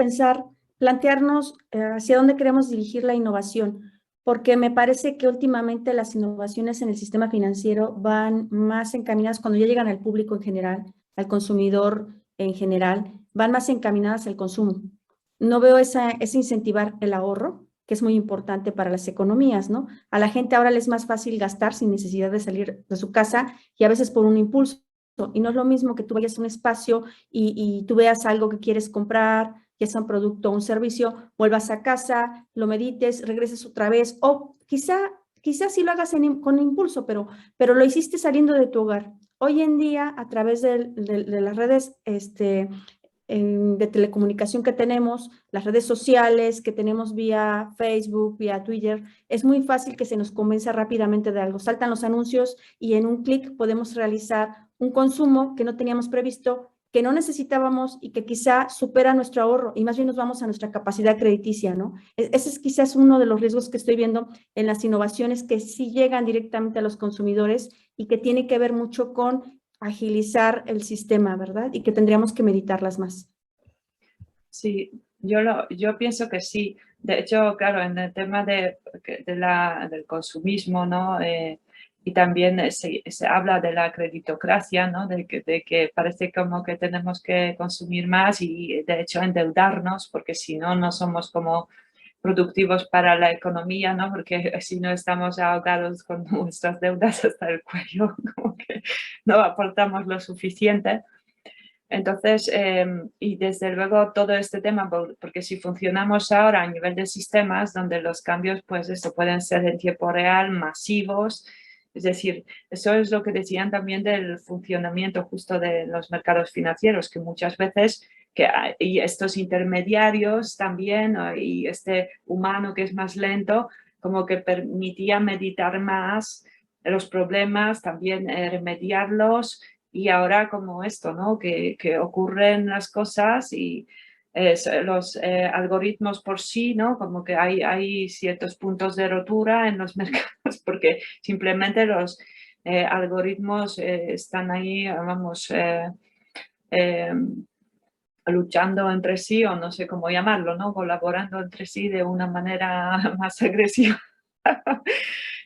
Plantearnos hacia dónde queremos dirigir la innovación, porque me parece que últimamente las innovaciones en el sistema financiero van más encaminadas cuando ya llegan al público en general, al consumidor en general, van más encaminadas al consumo. No veo ese incentivar el ahorro, que es muy importante para las economías, ¿no? A la gente ahora le es más fácil gastar sin necesidad de salir de su casa y a veces por un impulso. Y no es lo mismo que tú vayas a un espacio y tú veas algo que quieres comprar, ya sea un producto o un servicio, vuelvas a casa, lo medites, regreses otra vez, o quizá sí lo hagas con impulso, pero lo hiciste saliendo de tu hogar. Hoy en día, a través de las redes de telecomunicación que tenemos, las redes sociales que tenemos vía Facebook, vía Twitter, es muy fácil que se nos convenza rápidamente de algo. Saltan los anuncios y en un clic podemos realizar un consumo que no teníamos previsto, que no necesitábamos y que quizá supera nuestro ahorro y más bien nos vamos a nuestra capacidad crediticia, ¿no? Ese es quizás uno de los riesgos que estoy viendo en las innovaciones que sí llegan directamente a los consumidores y que tiene que ver mucho con agilizar el sistema, ¿verdad? Y que tendríamos que meditarlas más. Sí, yo pienso que sí. De hecho, claro, en el tema del consumismo, ¿no? Y también se habla de la creditocracia, ¿no? De que parece como que tenemos que consumir más y de hecho endeudarnos, porque si no, no somos como productivos para la economía, ¿no? Porque si no estamos ahogados con nuestras deudas hasta el cuello, como que no aportamos lo suficiente. Entonces, y desde luego todo este tema, porque si funcionamos ahora a nivel de sistemas donde los cambios, pues eso, pueden ser en tiempo real, masivos, es decir, eso es lo que decían también del funcionamiento justo de los mercados financieros, que muchas veces, y estos intermediarios también, y este humano que es más lento, como que permitía meditar más los problemas, también remediarlos y ahora como esto, ¿no? Que ocurren las cosas y los algoritmos por sí, ¿no? Como que hay ciertos puntos de rotura en los mercados porque simplemente los algoritmos están ahí, vamos, luchando entre sí o no sé cómo llamarlo, ¿no? Colaborando entre sí de una manera más agresiva.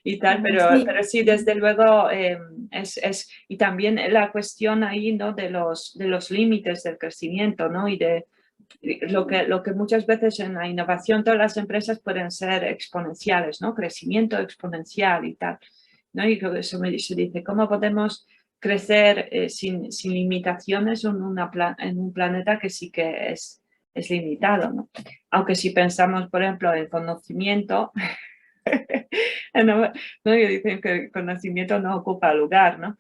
Y tal, pero sí, desde luego y también la cuestión ahí, ¿no? De los límites del crecimiento, ¿no? Y de lo que muchas veces en la innovación todas las empresas pueden ser exponenciales, ¿no? Crecimiento exponencial y tal, ¿no? Y eso se dice, ¿cómo podemos crecer sin limitaciones en un planeta que sí que es limitado, ¿no? Aunque si pensamos, por ejemplo, en conocimiento, no, que dicen que el conocimiento no ocupa lugar, ¿no?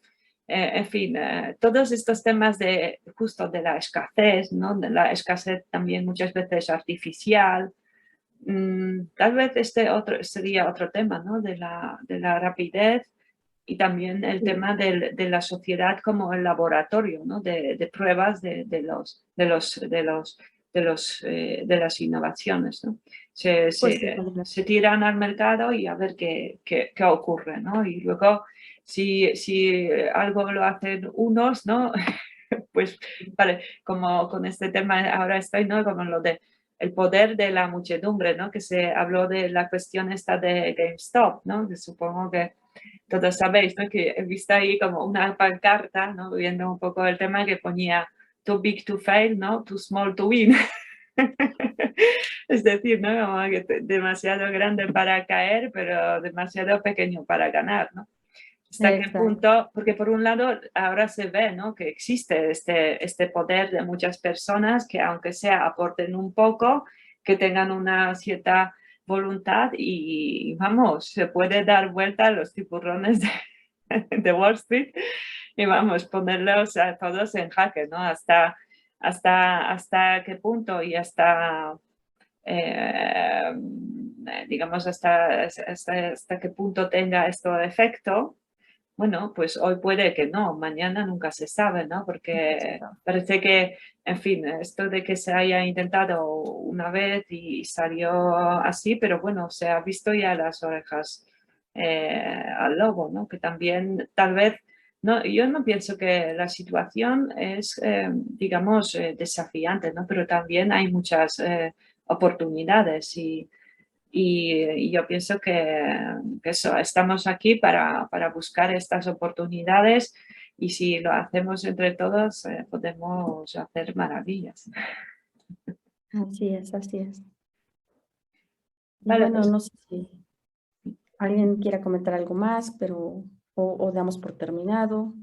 En fin, todos estos temas justo de la escasez, ¿no? De la escasez también muchas veces artificial. Tal vez sería otro tema, ¿no? De la rapidez y también el tema de la sociedad como el laboratorio, ¿no? De pruebas de las innovaciones, ¿no? Se tiran al mercado y a ver qué ocurre, ¿no? Y luego, si algo lo hacen unos, ¿no? Pues, vale, como con este tema ahora estoy, ¿no? Como lo de el poder de la muchedumbre, ¿no? Que se habló de la cuestión esta de GameStop, ¿no? Que supongo que todos sabéis, ¿no? Que he visto ahí como una pancarta, ¿no? Viendo un poco el tema que ponía too big to fail, ¿no? Too small to win. Es decir, ¿no? Como que demasiado grande para caer, pero demasiado pequeño para ganar, ¿no? ¿Hasta qué punto? Porque por un lado ahora se ve, ¿no? Que existe este poder de muchas personas que aunque sea aporten un poco, que tengan una cierta voluntad y vamos, se puede dar vuelta a los tiburrones de Wall Street y vamos, ponerlos a todos en jaque, ¿no? Hasta qué punto y digamos, hasta qué punto tenga esto efecto. Bueno, pues hoy puede que no, mañana nunca se sabe, ¿no? Porque parece que, en fin, esto de que se haya intentado una vez y salió así, pero bueno, se ha visto ya las orejas al lobo, ¿no? Que también, tal vez, no, yo no pienso que la situación es, digamos, desafiante, ¿no? Pero también hay muchas oportunidades y yo pienso que eso, estamos aquí para buscar estas oportunidades y si lo hacemos entre todos podemos hacer maravillas. Así es, así es. Y Vale, bueno, pues, no sé si alguien quiera comentar algo más, pero o damos por terminado.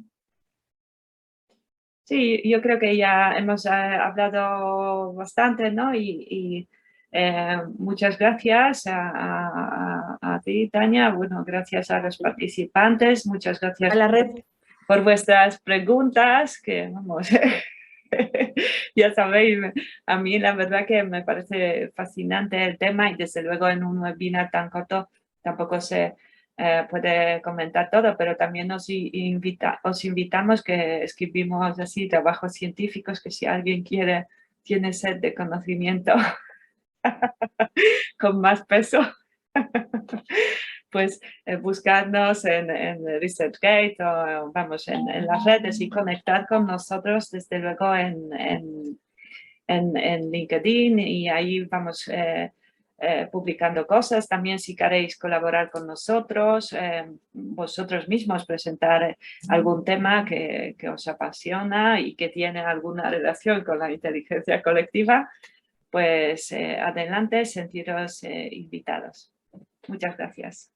sí, yo creo que ya hemos hablado bastante, ¿no? Y muchas gracias a ti, Tania. Bueno, gracias a los participantes. Muchas A gracias la red. por vuestras preguntas, que vamos, ya sabéis, a mí la verdad que me parece fascinante el tema y desde luego en un webinar tan corto tampoco se puede comentar todo, pero también os invitamos que escribimos así trabajos científicos que si alguien tiene sed de conocimiento con más peso, pues buscarnos en ResearchGate o vamos en las redes y conectar con nosotros desde luego en LinkedIn y ahí vamos publicando cosas. También si queréis colaborar con nosotros, vosotros mismos presentar algún tema que os apasiona y que tiene alguna relación con la inteligencia colectiva, pues adelante, sentiros invitados. Muchas gracias.